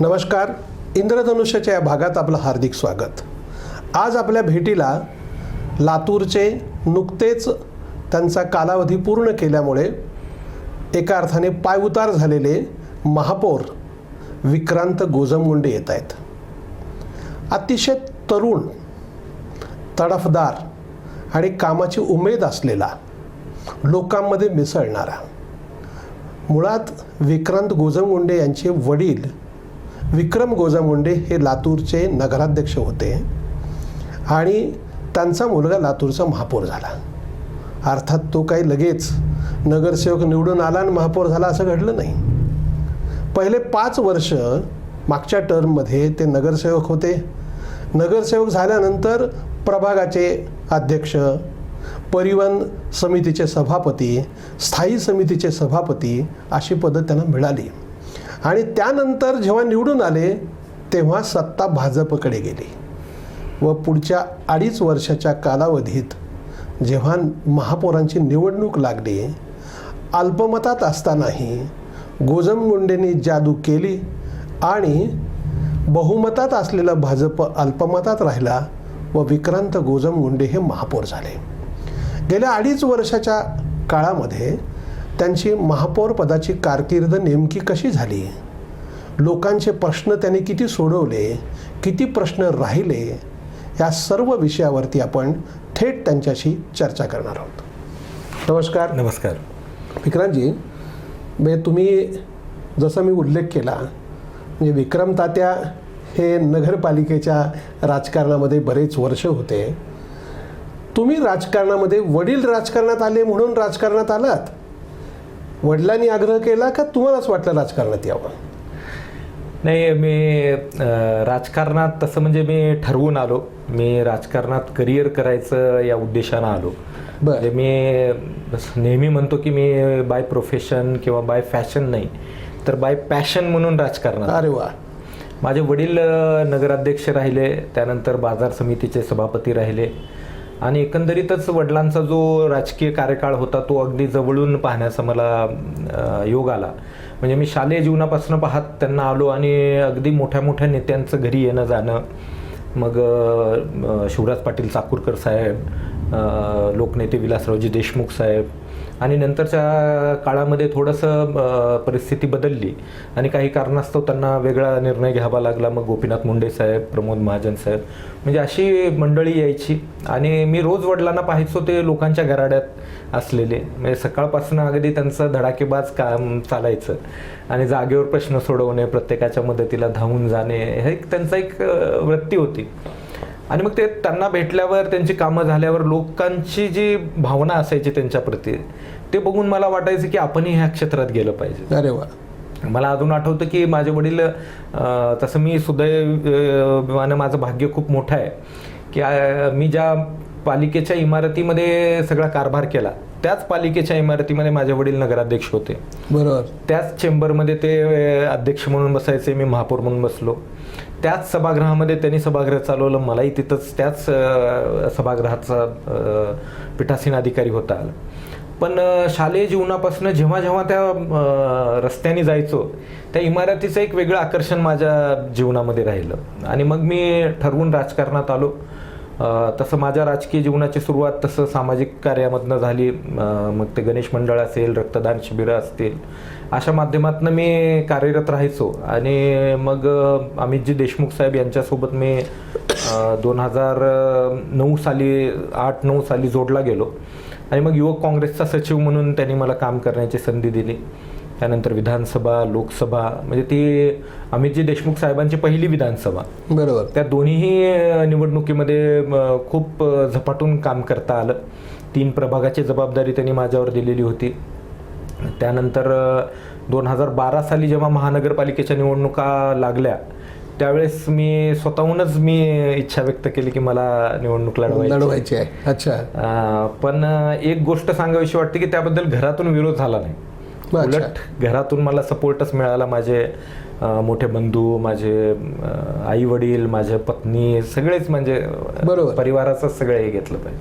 नमस्कार. इंद्रधनुष्याच्या या भागात आपलं हार्दिक स्वागत. आज आपल्या भेटीला लातूरचे नुकतेच त्यांचा कालावधी पूर्ण केल्यामुळे एका अर्थाने पायउतार झालेले महापौर विक्रांत गोजमगुंडे येत आहेत. अतिशय तरुण, तडफदार आणि कामाची उमेद असलेला, लोकांमध्ये मिसळणारा. मुळात विक्रांत गोजमगुंडे यांचे वडील विक्रम गोजमगुंडे हे लातूरचे नगराध्यक्ष होते आणि त्यांचा मुलगा लातूरचा महापौर झाला. अर्थात तो काही लगेच नगरसेवक निवडून आला आणि महापौर झाला असं घडलं नाही. पहिले 5 वर्ष मागच्या टर्ममध्ये ते नगरसेवक होते. नगरसेवक झाल्यानंतर प्रभागाचे अध्यक्ष, परिवहन समितीचे सभापती, स्थायी समितीचे सभापती अशी पदं त्यांना मिळाली. आणि त्यानंतर जेव्हा निवडून आले तेव्हा सत्ता भाजपकडे गेली व पुढच्या 2.5 वर्षाच्या कालावधीत जेव्हा महापौरांची निवडणूक लागली, अल्पमतात असतानाही गोजमगुंडेंनी जादू केली आणि बहुमतात असलेला भाजप अल्पमतात राहिला व विक्रांत गोजमगुंडे हे महापौर झाले. गेल्या 2.5 वर्षाच्या काळामध्ये त्यांची महापौर पदाची कारकीर्द नेमकी कशी झाली, लोकांचे प्रश्न त्यांनी किती सोडवले, किती प्रश्न राहिले, या सर्व विषयावरती आपण थेट त्यांच्याशी चर्चा करणार आहोत. नमस्कार. नमस्कार विक्रांतजी. तुम्ही जसं मी उल्लेख केला म्हणजे विक्रम तात्या हे नगरपालिकेच्या राजकारणामध्ये बरेच वर्ष होते. तुम्ही राजकारणामध्ये वडील राजकारणात आले म्हणून राजकारणात आलात, वडिलांनी आग्रह केला का तुम्हालाच वाटलं राजकारणात यावं? नाही, मी राजकारणात तसं म्हणजे मी ठरवून आलो. मी राजकारणात करिअर करायचं या उद्देशानं आलो. म्हणजे मी नेहमी म्हणतो की मी बाय प्रोफेशन किंवा बाय फॅशन नाही, तर बाय पॅशन म्हणून राजकारणात. अरे वा. माझे वडील नगराध्यक्ष राहिले, त्यानंतर बाजार समितीचे सभापती राहिले आणि एकंदरीतच वडिलांचा जो राजकीय कार्यकाळ होता तो अगदी जवळून पाहण्याचा मला योग आला. म्हणजे मी शालेय जीवनापासून पाहत त्यांना आलो आणि अगदी मोठ्या मोठ्या नेत्यांचं घरी येणं जाणं. मग शिवराज पाटील चाकूरकर साहेब, लोकनेते विलासरावजी देशमुख साहेब, आणि नंतरच्या काळामध्ये थोडंसं परिस्थिती बदलली आणि काही कारणास्तव त्यांना वेगळा निर्णय घ्यावा लागला. मग गोपीनाथ मुंडे साहेब, प्रमोद महाजन साहेब, म्हणजे अशी मंडळी यायची आणि मी रोज वडिलांना पाहायचो ते लोकांच्या घराड्यात असलेले. म्हणजे सकाळपासून अगदी त्यांचं धडाकेबाज काम चालायचं आणि जागेवर प्रश्न सोडवणे, प्रत्येकाच्या मदतीला धावून जाणे, हे त्यांचा एक वृत्ती होती. आणि मग ते त्यांना भेटल्यावर, त्यांची कामं झाल्यावर लोकांची जी भावना असायची त्यांच्याप्रती, ते बघून मला वाटायचं की आपणही ह्या क्षेत्रात गेलं पाहिजे. अरे वा. मला अजून आठवतं की माझे वडील, तसं मी सुदैवानं माझं भाग्य खूप मोठं आहे की मी ज्या पालिकेच्या इमारतीमध्ये सगळा कारभार केला त्याच पालिकेच्या इमारतीमध्ये माझे वडील नगराध्यक्ष होते. बरोबर. त्याच चेंबरमध्ये ते अध्यक्ष म्हणून बसायचे, मी महापौर म्हणून बसलो. त्याच सभागृहामध्ये त्यांनी सभागृह चालवलं, मलाही तिथंच त्याच सभागृहाचा पीठासीन अधिकारी होता. पण शालेय जीवनापासून जेव्हा जेव्हा त्या रस्त्याने जायचो त्या इमारतीचं एक वेगळं आकर्षण माझ्या जीवनामध्ये राहिलं आणि मग मी ठरवून राजकारणात आलो. तसं माझ्या राजकीय जीवनाची सुरुवात तसं सामाजिक कार्यामधनं झाली. मग ते गणेश मंडळ असेल, रक्तदान शिबिरं असतील, अशा माध्यमातून मी कार्यरत राहायचो. आणि मग अमितजी देशमुख साहेब यांच्यासोबत मी 2009 साली 8-9 साली जोडला गेलो आणि मग युवक काँग्रेसचा सचिव म्हणून त्यांनी मला काम करण्याची संधी दिली. त्यानंतर विधानसभा, लोकसभा, म्हणजे ती अमितजी देशमुख साहेबांची पहिली विधानसभा. बरोबर. त्या दोन्हीही निवडणुकीमध्ये खूप झपाटून काम करता आलं. 3 प्रभागाची जबाबदारी त्यांनी माझ्यावर दिलेली होती. त्यानंतर 2012 साली जेव्हा महानगरपालिकेच्या निवडणुका लागल्या त्यावेळेस मी स्वतःहूनच इच्छा व्यक्त केली की मला निवडणूक लढवायची आहे. अच्छा. पण एक गोष्ट सांगावीशी वाटते की त्याबद्दल घरातून विरोध झाला नाही. उलट घरातून मला सपोर्टच मिळाला. माझे मोठे बंधू, माझे आई वडील, माझे पत्नी, सगळेच म्हणजे परिवाराचं सगळं हे घेतलं पाहिजे.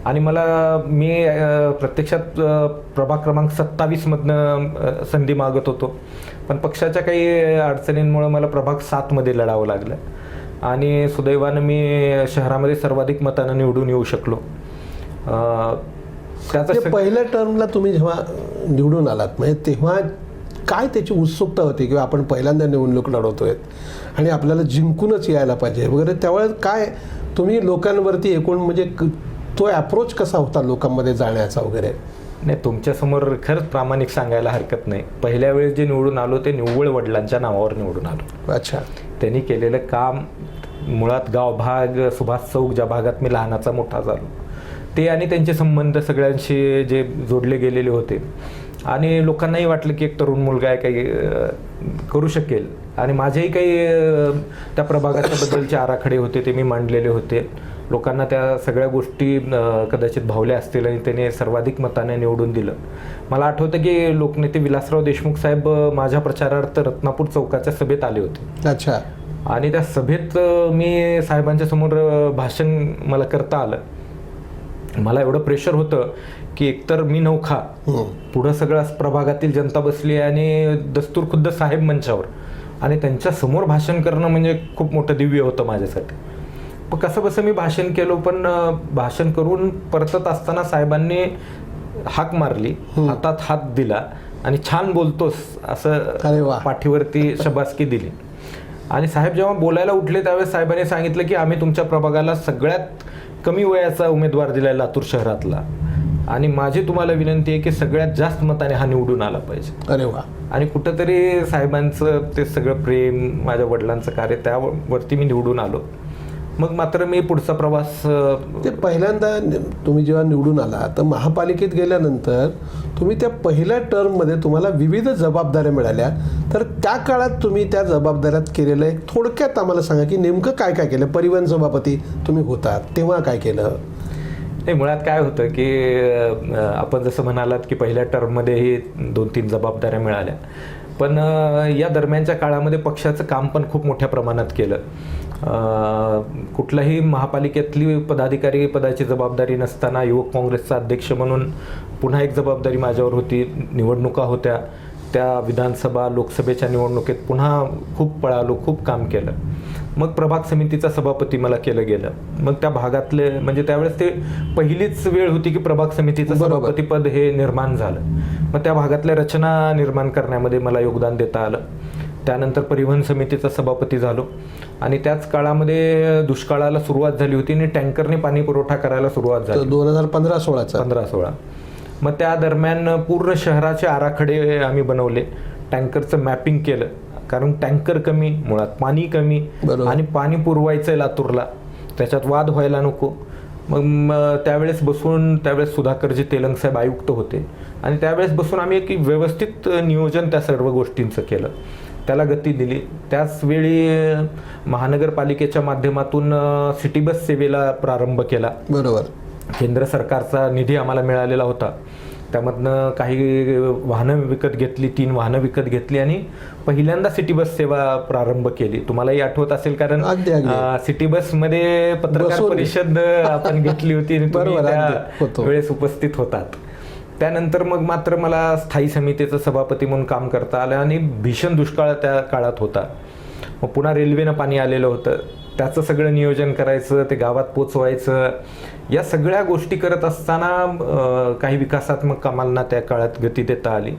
आणि मी प्रत्यक्षात प्रभाग क्रमांक 27 मधनं संधी मागत होतो, पण पक्षाच्या काही अडचणींमुळे मला प्रभाग 7मध्ये लढावं लागलं आणि सुदैवानं मी शहरामध्ये सर्वाधिक मतानं निवडून येऊ शकलो. ते पहिल्या टर्मला तुम्ही जेव्हा निवडून आलात म्हणजे तेव्हा काय त्याची उत्सुकता होती किंवा आपण पहिल्यांदा निवडणूक लढवतोय आणि आपल्याला जिंकूनच यायला पाहिजे वगैरे, त्यावेळेस काय तुम्ही लोकांवरती एकूण म्हणजे तो अप्रोच कसा होता लोकांमध्ये जाण्याचा वगैरे? नाही, तुमच्यासमोर खरंच प्रामाणिक सांगायला हरकत नाही. पहिल्या वेळेस जे निवडून आलो ते निव्वळ वडिलांच्या नावावर निवडून आलो. अच्छा. त्यांनी केलेलं काम मुळात गावभाग सुभाष चौक ज्या भागात मी लहानाचा मोठा झालो ते आणि त्यांचे संबंध सगळ्यांशी जे जोडले गेलेले होते आणि लोकांनाही वाटलं की एक तरुण मुलगा आहे काही करू शकेल आणि माझेही काही त्या प्रभागाच्या बद्दलचे आराखडे होते ते मी मांडलेले होते. लोकांना त्या सगळ्या गोष्टी कदाचित भावल्या असतील आणि त्याने सर्वाधिक मताने निवडून दिलं. मला आठवतं की लोकनेते विलासराव देशमुख साहेब माझ्या प्रचारार्थ रत्नापूर चौकाच्या सभेत आले होते. अच्छा. आणि त्या सभेत मी साहेबांच्या समोर भाषण मला करता आलं. मला एवढं प्रेशर होतं की एकतर मी नौखा, पुढं सगळं प्रभागातील जनता बसली आणि दस्तूर खुद्द साहेब मंचावर आणि त्यांच्या समोर भाषण करणं म्हणजे खूप मोठं दिव्य होतं माझ्यासाठी. पण कसं बसं मी भाषण केलो, पण भाषण करून परतत असताना साहेबांनी हाक मारली, हातात हात दिला आणि छान बोलतोस असं पाठीवरती शबासकी दिली. आणि साहेब जेव्हा बोलायला उठले त्यावेळेस साहेबांनी सांगितलं की आम्ही तुमच्या प्रभागाला सगळ्यात कमी वयाचा उमेदवार दिलाय लातूर शहरातला आणि माझी तुम्हाला विनंती आहे की सगळ्यात जास्त मताने हा निवडून आला पाहिजे. अरे वा. आणि कुठंतरी साहेबांचं ते सगळं प्रेम, माझ्या वडिलांचं कार्य, त्यावरती मी निवडून आलो. मग मात्र मी पुढचा प्रवास ते पहिल्यांदा तुम्ही जेव्हा निवडून आला तर महापालिकेत गेल्यानंतर तुम्ही त्या पहिल्या टर्ममध्ये तुम्हाला विविध जबाबदाऱ्या मिळाल्या, तर त्या काळात तुम्ही त्या जबाबदाऱ्यात केलेलं एक थोडक्यात आम्हाला सांगा की नेमकं काय काय केलं. परिवहन सभापती तुम्ही होतात तेव्हा काय केलं? नाही, मुळात काय होतं की आपण जसं म्हणालात की पहिल्या टर्ममध्येही 2-3 जबाबदाऱ्या मिळाल्या, पण या दरम्यानच्या काळामध्ये पक्षाचं काम पण खूप मोठ्या प्रमाणात केलं. कुठल्याही महापालिकेतली पदाधिकारी पदाची जबाबदारी नसताना युवक काँग्रेसचा अध्यक्ष म्हणून पुन्हा एक जबाबदारी माझ्यावर होती. निवडणुका होत्या, त्या विधानसभा लोकसभेच्या निवडणुकीत पुन्हा खूप पळालो, खूप काम केलं. मग प्रभाग समितीचा सभापती मला केलं गेलं. मग त्या भागातले म्हणजे त्यावेळेस ते पहिलीच वेळ होती की प्रभाग समितीचं सभापतीपद हे निर्माण झालं. मग त्या भागातल्या रचना निर्माण करण्यामध्ये मला योगदान देता आलं. त्यानंतर परिवहन समितीचा सभापती झालो आणि त्याच काळामध्ये दुष्काळाला सुरुवात झाली होती आणि टँकरने पाणी पुरवठा करायला सुरुवात झाली 2015-16. मग त्या दरम्यान पूर्ण शहराचे आराखडे आम्ही बनवले, टँकरचं मॅपिंग केलं, कारण टँकर कमी, मुळात पाणी कमी आणि पाणी पुरवायचं आहे लातूरला, त्याच्यात वाद व्हायला नको. मग त्यावेळेस सुधाकरजी तेलंग साहेब आयुक्त होते आणि त्यावेळेस बसून आम्ही एक व्यवस्थित नियोजन त्या सर्व गोष्टींचं केलं, त्याला गती दिली. त्याच वेळी महानगरपालिकेच्या माध्यमातून सिटी बस सेवेला प्रारंभ केला. बरोबर. केंद्र सरकारचा निधी आम्हाला मिळालेला होता, त्यामधनं काही वाहनं विकत घेतली, 3 वाहनं विकत घेतली आणि पहिल्यांदा सिटी बस सेवा प्रारंभ केली. तुम्हालाही आठवत असेल कारण सिटी बसमध्ये पत्रकार परिषद आपण घेतली होती, वेळेस उपस्थित होतात. त्यानंतर मग मात्र मला स्थायी समितीचं सभापती म्हणून काम करता आलं आणि भीषण दुष्काळ त्या काळात होता. मग पुन्हा रेल्वेनं पाणी आलेलं होतं, त्याचं सगळं नियोजन करायचं, ते गावात पोचवायचं, या सगळ्या गोष्टी करत असताना काही विकासात्मक कामांना त्या काळात गती देता आली.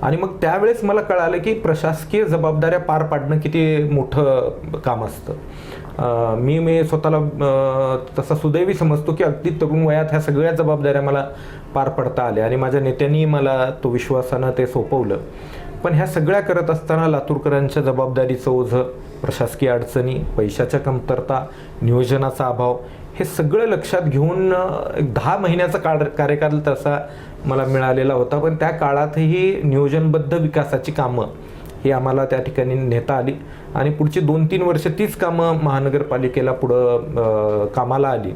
आणि मग त्यावेळेस मला कळालं की प्रशासकीय जबाबदाऱ्या पार पाडणं किती मोठं काम असतं. मी स्वतःला तसा सुदैवी समजतो की अगदी तरुण वयात ह्या सगळ्या जबाबदाऱ्या मला पार पडता आल्या आणि माझ्या नेत्यांनी मला तो विश्वासानं ते सोपवलं. पण ह्या सगळ्या करत असताना लातूरकरांच्या जबाबदारीचं ओझं, प्रशासकीय अडचणी, पैशाच्या कमतरता, नियोजनाचा अभाव, हे सगळं लक्षात घेऊन 10 महिन्याचा कार्यकाल तसा मला मिळालेला होता. पण त्या काळातही नियोजनबद्ध विकासाची कामं ही आम्हाला त्या ठिकाणी नेता आली आणि पुढची 2-3 वर्ष तीच कामं महानगरपालिकेला पुढं कामाला आली.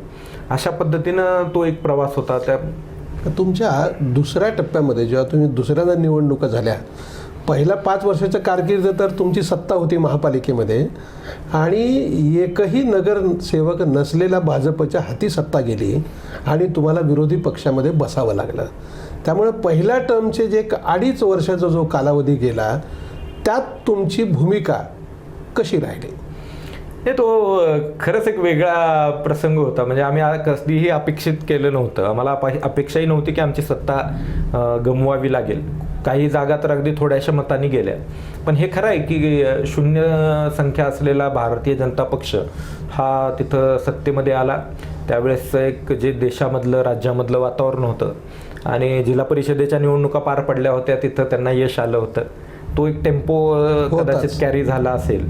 अशा पद्धतीनं तो एक प्रवास होता. त्या तुमच्या दुसऱ्या टप्प्यामध्ये जेव्हा तुम्ही दुसऱ्यांदा निवडणुका झाल्या, पहिल्या 5 वर्षाच्या कारकीर्द तर तुमची सत्ता होती महापालिकेमध्ये आणि एकही नगरसेवक नसलेला भाजपच्या हाती सत्ता गेली आणि तुम्हाला विरोधी पक्षामध्ये बसावं लागलं. त्यामुळे पहिल्या टर्मचे जे 2.5 वर्षाचा जो कालावधी गेला त्यात तुमची भूमिका कशी राहिली? हे तो खरंच एक वेगळा प्रसंग होता. म्हणजे आम्ही कधीही अपेक्षित केलं नव्हतं. आम्हाला अपेक्षाही नव्हती की आमची सत्ता गमवावी लागेल. काही जागा तर अगदी थोड्याशा मतांनी गेल्या. पण हे खरं आहे की शून्य संख्या असलेला भारतीय जनता पक्ष हा तिथं सत्तेमध्ये आला. त्यावेळेस एक जे देशामधलं राज्यामधलं वातावरण होतं आणि जिल्हा परिषदेच्या निवडणुका पार पडल्या होत्या, तिथं त्यांना यश आलं होतं. तो एक टेम्पो कदाचित कॅरी झाला असेल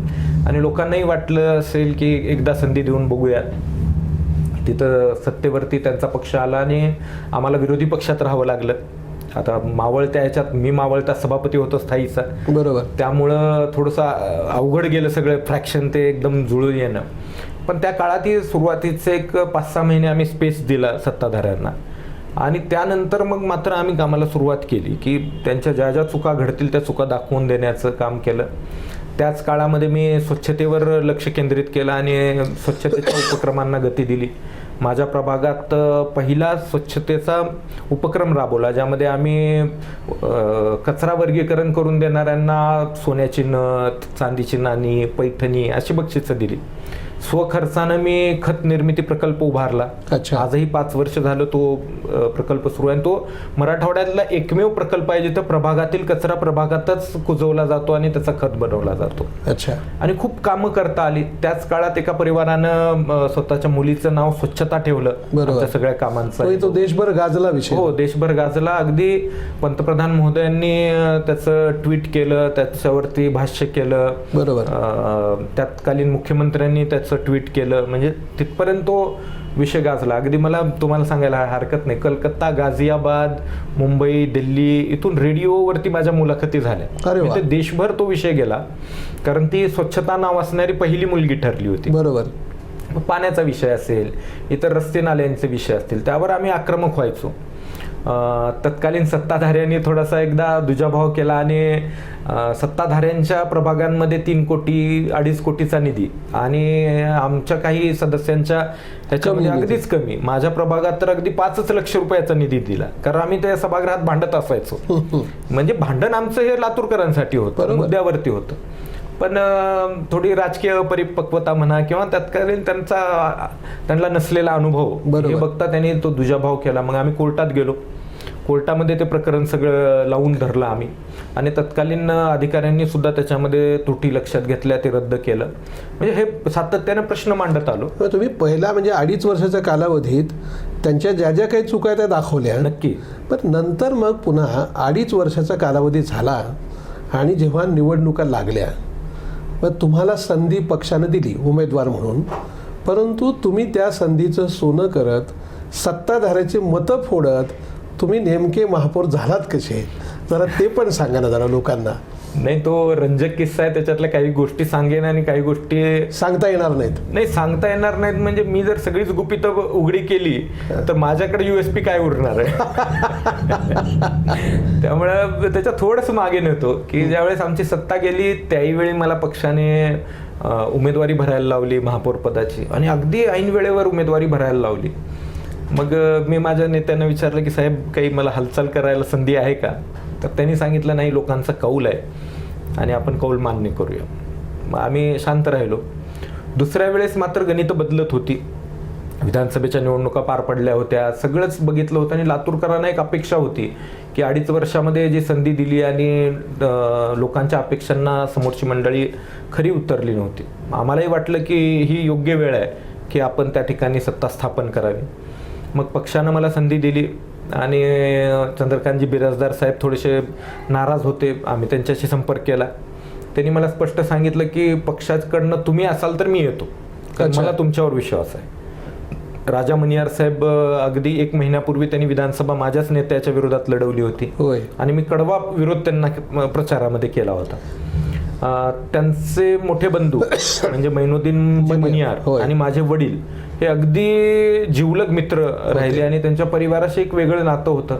आणि लोकांनाही वाटलं असेल की एकदा संधी देऊन बघूया. तिथं सत्तेवरती त्यांचा पक्ष आला आणि आम्हाला विरोधी पक्षात राहावं लागलं. आता मावळत्या ह्याच्यात मी मावळता सभापती होतो स्थायीचा, बरोबर. त्यामुळं थोडंसं अवघड गेलं सगळं फ्रॅक्शन ते एकदम जुळून येणं. पण त्या काळातही सुरुवातीचे एक 5-6 महिने आम्ही स्पेस दिला सत्ताधाऱ्यांना आणि त्यानंतर मग मात्र आम्ही कामाला सुरुवात केली की त्यांच्या ज्या ज्या चुका घडतील त्या चुका दाखवून देण्याचं काम केलं. त्याच काळामध्ये मी स्वच्छतेवर लक्ष केंद्रित केलं आणि स्वच्छतेच्या उपक्रमांना गती दिली. माझ्या प्रभागात पहिला स्वच्छतेचा उपक्रम राबवला, ज्यामध्ये आम्ही कचरा वर्गीकरण करून देणाऱ्यांना सोन्याची नथ, चांदीची नाणी, पैठणी अशी बक्षिसं दिली. स्वखर्चानं मी खत निर्मिती प्रकल्प उभारला. अच्छा. आजही 5 वर्ष झालं तो प्रकल्प सुरू आहे. तो मराठवाड्यातला एकमेव प्रकल्प आहे जिथं प्रभागातील कचरा प्रभागातच कुजवला जातो आणि त्याचा खत बनवला जातो. अच्छा. आणि खूप कामं करता आली. त्याच काळात एका परिवारानं स्वतःच्या मुलीचं नाव स्वच्छता ठेवलं आमच्या सगळ्या कामांचं. तो देशभर गाजला विषय. हो, देशभर गाजला. अगदी पंतप्रधान महोदयांनी त्याचं ट्विट केलं, त्याच्यावरती भाष्य केलं. बरोबर. तत्कालीन मुख्यमंत्र्यांनी त्याचं ट्विट केलं. म्हणजे तिथपर्यंत तो विषय गाजला. अगदी मला तुम्हाला सांगायला हरकत नाही, कलकत्ता, गाझियाबाद, मुंबई, दिल्ली इथून रेडिओवरती माझ्या मुलाखती झाल्या. म्हणजे देशभर तो विषय गेला, कारण ती स्वच्छता नाव असणारी पहिली मुलगी ठरली होती. बरोबर. पाण्याचा विषय असेल, इतर रस्ते नाल्यांचे विषय असतील, त्यावर आम्ही आक्रमक व्हायचो. तत्कालीन सत्ताधाऱ्यांनी थोडासा एकदा दुजाभाव केला आणि सत्ताधाऱ्यांच्या प्रभागांमध्ये 3 कोटी 2.5 कोटीचा निधी आणि आमच्या काही सदस्यांच्या ह्याच्यामध्ये अगदीच कमी. माझ्या प्रभागात तर अगदी 5 लक्ष रुपयाचा निधी दिला, कारण आम्ही त्या सभागृहात भांडत असायचो. म्हणजे भांडण आमचं हे लातूरकरांसाठी होतं, मुद्द्यावरती होतं. पण थोडी राजकीय परिपक्वता म्हणा किंवा तत्कालीन त्यांना नसलेला अनुभव हे बघता त्यांनी तो दुजाभाव केला. मग आम्ही कोर्टात गेलो. कोर्टामध्ये ते प्रकरण सगळं लावून धरलं आम्ही आणि तत्कालीन अधिकाऱ्यांनी सुद्धा त्याच्यामध्ये त्रुटी लक्षात घेतल्या, ते रद्द केलं. म्हणजे हे सातत्याने प्रश्न मांडत आलो. तुम्ही पहिला म्हणजे 2.5 वर्षाच्या कालावधीत त्यांच्या ज्या ज्या काही चुका त्या दाखवल्या नक्की. पण नंतर मग पुन्हा 2.5 वर्षाचा कालावधी झाला आणि जेव्हा निवडणुका लागल्या मग तुम्हाला संधी पक्षानं दिली उमेदवार म्हणून, परंतु तुम्ही त्या संधीचं सोनं करत सत्ताधाऱ्याची मतं फोडत तुम्ही नेमके महापौर झालात कसे? जरा ते पण सांगा ना जरा लोकांना. नाही, तो रंजक किस्सा आहे. त्याच्यातल्या काही गोष्टी सांगेन आणि काही गोष्टी सांगता येणार नाहीत. नाही, सांगता येणार नाहीत. म्हणजे मी जर सगळीच गुपित उघडी केली तर माझ्याकडे USP काय उरणार आहे? त्यामुळे त्याच्या थोडंस मागे नेतो की ज्यावेळेस आमची सत्ता गेली त्याही वेळी मला पक्षाने उमेदवारी भरायला लावली महापौर पदाची आणि अगदी ऐन वेळेवर उमेदवारी भरायला लावली. मग मी माझ्या नेत्यांना विचारलं की साहेब, काही मला हालचाल करायला संधी आहे का? तर त्यांनी सांगितलं नाही, लोकांचा कौल आहे आणि आपण कौल मान्य करूया. मग आम्ही शांत राहिलो. दुसऱ्या वेळेस मात्र गणितं बदलत होती. विधानसभेच्या निवडणुका पार पडल्या होत्या, सगळंच बघितलं होतं आणि लातूरकरांना एक अपेक्षा होती की 2.5 वर्षामध्ये जी संधी दिली आणि लोकांच्या अपेक्षांना समोरची मंडळी खरी उतरली नव्हती. आम्हालाही वाटलं की ही योग्य वेळ आहे की आपण त्या ठिकाणी सत्ता स्थापन करावी. मग पक्षानं मला संधी दिली आणि चंद्रकांतजी बिराजदार साहेब थोडेसे नाराज होते. आम्ही त्यांच्याशी संपर्क केला. त्यांनी मला स्पष्ट सांगितलं की पक्षाकडनं तुम्ही असाल तर मी येतो, कारण मला तुमच्यावर विश्वास आहे. राजा मनियार साहेब अगदी 1 महिन्यापूर्वी त्यांनी विधानसभा माझ्याच नेत्याच्या विरोधात लढवली होती आणि मी कडवा विरोध त्यांना प्रचारामध्ये केला होता. त्यांचे मोठे बंधू म्हणजे मैनुद्दीन मनियार आणि माझे वडील हे अगदी जिवलग मित्र राहिले आणि त्यांच्या परिवाराशी एक वेगळं नातं होतं.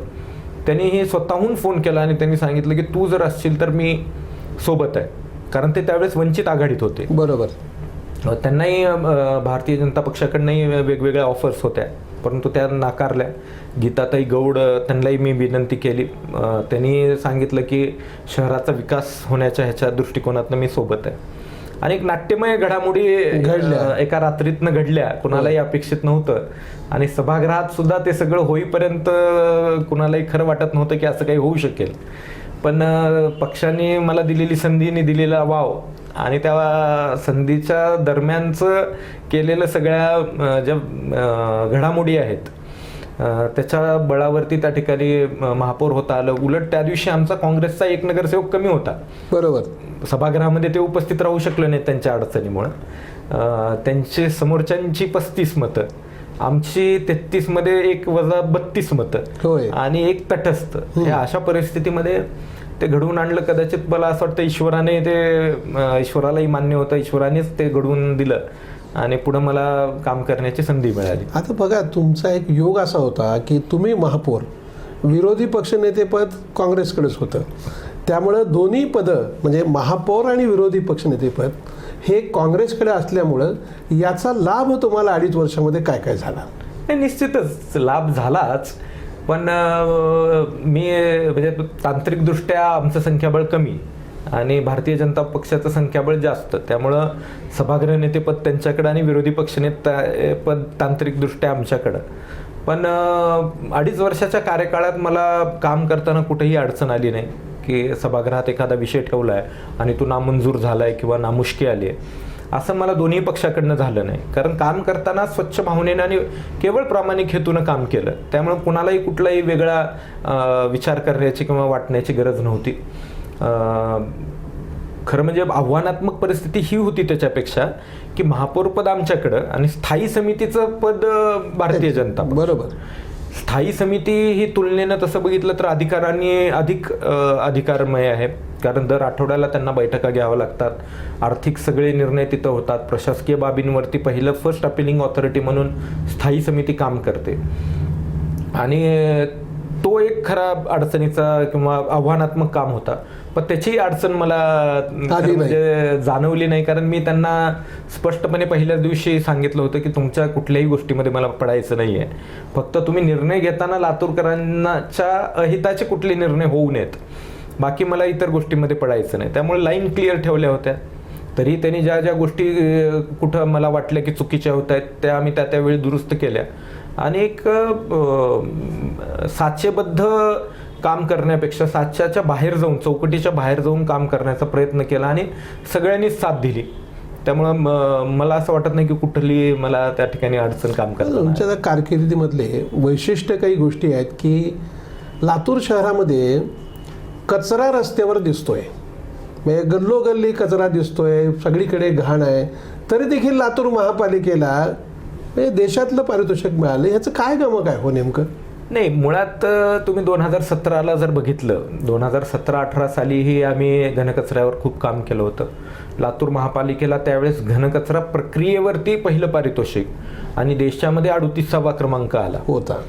त्यांनी हे स्वतःहून फोन केला आणि त्यांनी सांगितलं की तू जर असशील तर मी सोबत आहे, कारण ते त्यावेळेस वंचित आघाडीत होते. बरोबर. त्यांनाही भारतीय जनता पक्षाकडनंही वेगवेगळ्या ऑफर्स होत्या परंतु त्या नाकारल्या. गीताताई गौड त्यांनाही मी विनंती केली. त्यांनी सांगितलं की शहराचा विकास होण्याच्या ह्याच्या दृष्टिकोनातनं मी सोबत आहे. आणि एक नाट्यमय घडामोडी घडल्या. एका रात्रीतनं घडल्या, कुणालाही अपेक्षित नव्हतं. आणि सभागृहात सुद्धा ते सगळं होईपर्यंत कुणालाही खरं वाटत नव्हतं की असं काही होऊ शकेल. पण पक्षाने मला दिलेली संधीने दिलेला वाव आणि त्या संधीच्या दरम्यानचं केलेलं सगळ्या ज्या घडामोडी आहेत त्याच्या बळावरती त्या ठिकाणी महापौर होता आलं. उलट त्या दिवशी आमचा काँग्रेसचा एक नगरसेवक कमी होता. बरोबर. सभागृहामध्ये ते उपस्थित राहू शकले नाहीत त्यांच्या अडचणीमुळं. त्यांचे समोरच्यांची 35 मतं, आमची 33 मध्ये 1 वजा 32 मतं होय. आणि 1 तटस्थ. या अशा परिस्थितीमध्ये ते घडवून आणलं. कदाचित मला असं वाटतं ईश्वराने ते, ईश्वरालाही मान्य होतं, ईश्वरानेच ते घडवून दिलं आणि पुढं मला काम करण्याची संधी मिळाली. आता बघा, तुमचा एक योग असा होता की तुम्ही महापौर, विरोधी पक्षनेतेपद काँग्रेसकडेच होतं. त्यामुळं दोन्ही पदं म्हणजे महापौर आणि विरोधी पक्षनेतेपद हे काँग्रेसकडे असल्यामुळं याचा लाभ तुम्हाला 2.5 वर्षामध्ये काय काय झाला? निश्चितच लाभ झालाच. पण मी म्हणजे तांत्रिकदृष्ट्या आमचं संख्याबळ कमी आणि भारतीय जनता पक्षाचं संख्याबळ जास्त. त्यामुळं सभागृह नेतेपद त्यांच्याकडं आणि विरोधी पक्षनेतेपद तांत्रिकदृष्ट्या आमच्याकडं. पण 2.5 वर्षाच्या कार्यकाळात मला काम करताना कुठेही अडचण आली नाही की सभागृहात एखादा विषय ठेवला आहे आणि तो नामंजूर झाला आहे किंवा नामुष्की आली आहे, असं मला दोन्ही पक्षाकडनं झालं नाही. कारण काम करताना स्वच्छ भावनेनं आणि केवळ प्रामाणिक हेतूनं काम केलं. त्यामुळे कुणालाही कुठलाही वेगळा विचार करण्याची किंवा वाटण्याची गरज नव्हती. खरं म्हणजे आव्हानात्मक परिस्थिती ही होती त्याच्यापेक्षा की महापौर पद आमच्याकडं आणि स्थायी समितीचं पद भारतीय जनता पक्ष. बरोबर. स्थायी समिती ही तुलनेनं तसं बघितलं तर अधिकारांनी अधिक अधिकारमय आहे. कारण दर आठवड्याला त्यांना बैठका घ्याव्या लागतात, आर्थिक सगळे निर्णय तिथं होतात. प्रशासकीय बाबींवरती पहिलं फर्स्ट अपिलिंग ऑथॉरिटी म्हणून स्थायी समिती काम करते आणि तो एक खरा अडचणीचा किंवा आव्हानात्मक काम होता. पण त्याची अडचण मला म्हणजे जाणवली नाही. कारण मी त्यांना स्पष्टपणे पहिल्याच दिवशी सांगितलं होतं की तुमच्या कुठल्याही गोष्टीमध्ये मला पडायचं नाही आहे. फक्त तुम्ही निर्णय घेताना लातूरकरांच्या अहिताचे कुठले निर्णय होऊ नयेत, बाकी मला इतर गोष्टीमध्ये पडायचं नाही. त्यामुळे लाईन क्लिअर ठेवल्या होत्या. तरी त्यांनी ज्या ज्या गोष्टी कुठं मला वाटल्या की चुकीच्या होत आहेत त्या आम्ही त्यावेळी दुरुस्त केल्या आणि एक साचेबद्ध काम करण्यापेक्षा साच्याच्या बाहेर जाऊन, चौकटीच्या बाहेर जाऊन काम करण्याचा प्रयत्न केला आणि सगळ्यांनीच साथ दिली. त्यामुळं मला असं वाटत नाही की कुठली मला त्या ठिकाणी अडचण काम करता. तुमच्या त्या कारकिर्दीमधले वैशिष्ट्य काही गोष्टी आहेत की लातूर शहरामध्ये कचरा रस्त्यावर दिसतोय, म्हणजे गल्लोगल्ली कचरा दिसतोय, सगळीकडे घाण आहे, तरी देखील लातूर महापालिकेला म्हणजे देशातलं पारितोषिक मिळालं. ह्याचं काय गमक आहे हो नेमकं? नाही, मुळात तुम्ही 2017ला जर बघितलं, 2017-18 सालीही आम्ही घनकचऱ्यावर खूप काम केलं होतं. लातूर महापालिकेला त्यावेळेस घनकचरा प्रक्रियेवरती पहिलं पारितोषिक आणि देशामध्ये 38वा क्रमांक आला होता.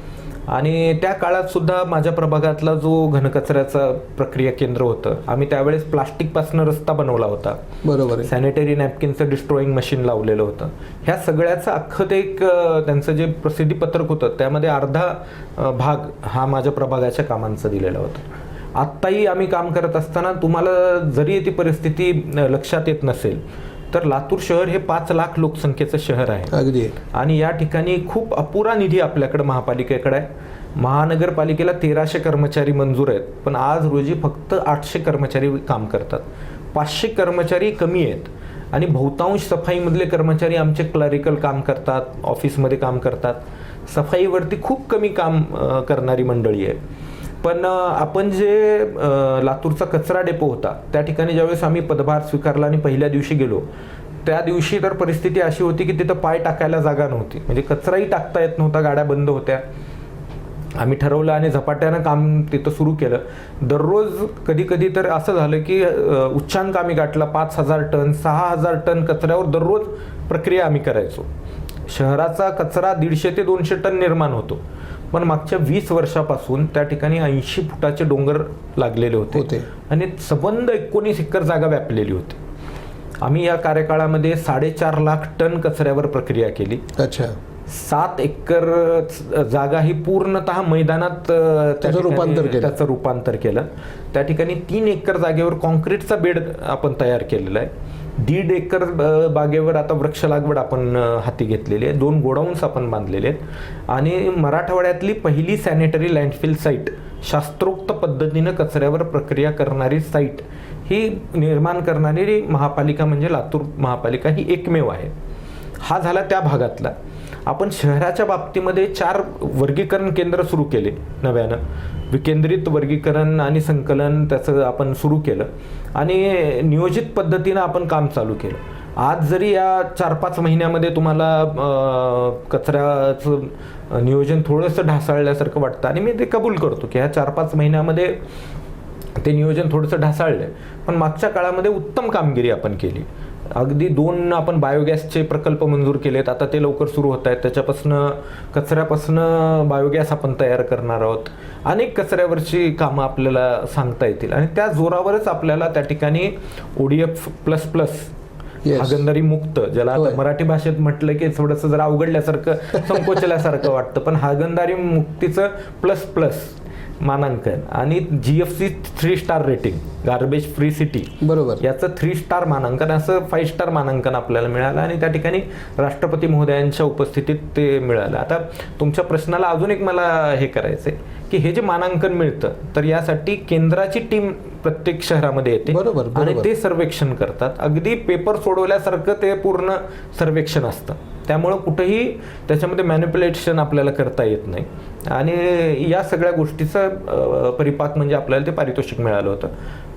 आणि त्या काळात सुद्धा माझ्या प्रभागातला जो घनकचऱ्याचा प्रक्रिया केंद्र होतं, आम्ही त्यावेळेस प्लास्टिकपासून रस्ता बनवला होता. बरोबर. सॅनिटरी नॅपकिनचं डिस्ट्रॉईंग मशीन लावलेलं होतं. ह्या सगळ्याचं अख्खं ते एक त्यांचं जे प्रसिद्धी पत्रक होतं त्यामध्ये अर्धा भाग हा माझ्या प्रभागाच्या कामांचा दिलेला होता. आत्ताही आम्ही काम करत असताना तुम्हाला जरी ती परिस्थिती लक्षात येत नसेल तर लातूर शहर हे 5 लाख लोकसंख्येचं शहर आहे. अगदी. आणि या ठिकाणी खूप अपुरा निधी आपल्याकडे महापालिकेकडे आहे. महानगरपालिकेला 1300 कर्मचारी मंजूर आहेत, पण आज रोजी फक्त 800 कर्मचारी काम करतात. 500 कर्मचारी कमी आहेत आणि बहुतांश सफाईमधले कर्मचारी आमचे क्लरिकल काम करतात, ऑफिसमध्ये काम करतात. सफाईवरती खूप कमी काम करणारी मंडळी आहे. पण आपण जे लातूरचा कचरा डेपो होता त्या ठिकाणी ज्यावेळेस आम्ही पदभार स्वीकारला आणि पहिल्या दिवशी गेलो त्या दिवशी तर परिस्थिती अशी होती की तिथं पाय टाकायला जागा नव्हती. म्हणजे कचराही टाकता येत नव्हता, गाड्या बंद होत्या. आम्ही ठरवलं आणि झपाट्यानं काम तिथं सुरू केलं. दररोज कधी कधी तर असं झालं की उच्चांक आम्ही गाठला. 5000 टन 6000 टन कचऱ्यावर दररोज प्रक्रिया आम्ही करायचो. शहराचा कचरा 150 ते 200 टन निर्माण होतो, पण मागच्या 20 वर्षापासून त्या ठिकाणी 80 फुटाचे डोंगर लागलेले होते आणि सबंध 19 एकर जागा व्यापलेली होती. आम्ही या कार्यकाळामध्ये 4.5 लाख टन कचऱ्यावर प्रक्रिया केली. अच्छा. 7 एकर जागा ही पूर्णतः मैदानात त्या त्याचं ठिकाणी रूपांतर केलं. त्याचं रूपांतर केलं. त्या ठिकाणी 3 एकर जागेवर कॉन्क्रीटचा बेड आपण तयार केलेला आहे. 1.5 एकर बागेवर आता वृक्ष लागवड आपण हाती घेतलेली आहे. 2 गोडाऊन्स आपण बांधलेले आहेत आणि मराठवाड्यातली पहिली सॅनिटरी लँडफिल साईट, शास्त्रोक्त पद्धतीनं कचऱ्यावर प्रक्रिया करणारी साईट ही निर्माण करणारी महापालिका म्हणजे लातूर महापालिका ही एकमेव आहे. हा झाला त्या भागातला. आपण शहराच्या बाबतीमध्ये 4 वर्गीकरण केंद्र सुरू केले नव्यानं. विकेंद्रित वर्गीकरण आणि संकलन त्याचं आपण सुरू केलं आणि नियोजित पद्धतीनं आपण काम चालू केलं. आज जरी या 4-5 महिन्यामध्ये तुम्हाला कचऱ्याचं नियोजन थोडंसं ढासळल्यासारखं वाटतं आणि मी ते कबूल करतो की ह्या 4-5 महिन्यामध्ये ते नियोजन थोडंसं ढासळलं, पण मागच्या काळामध्ये उत्तम कामगिरी आपण केली. अगदी 2 आपण बायोगॅसचे प्रकल्प मंजूर केलेत, आता ते लवकर सुरू होत आहेत. त्याच्यापासनं कचऱ्यापासनं बायोगॅस आपण तयार करणार आहोत. अनेक कचऱ्यावरची कामं आपल्याला सांगता येतील आणि त्या जोरावरच आपल्याला त्या ठिकाणी ODF++ हागणदारी मुक्त, ज्याला आता मराठी भाषेत म्हटलं की थोडंसं जरा अवघडल्यासारखं संकोचल्यासारखं वाटतं, पण हागणदारी मुक्तीचं ++ मानांकन आणि GFC 3 star rating, garbage free city, बरोबर, याचं 3 स्टार मानांकन, असं 5 स्टार मानांकन आपल्याला मिळालं आणि त्या ठिकाणी राष्ट्रपती महोदयांच्या उपस्थितीत ते मिळालं. आता तुमच्या प्रश्नाला अजून एक मला हे करायचंय की हे जे मानांकन मिळतं तर यासाठी केंद्राची टीम प्रत्येक शहरामध्ये येते आणि ते सर्वेक्षण करतात. अगदी पेपर सोडवल्यासारखं ते पूर्ण सर्वेक्षण असतं, त्यामुळं कुठेही त्याच्यामध्ये मॅनिप्युलेशन आपल्याला करता येत नाही आणि या सगळ्या गोष्टीचं परिपाक म्हणजे आपल्याला ते पारितोषिक मिळालं होतं.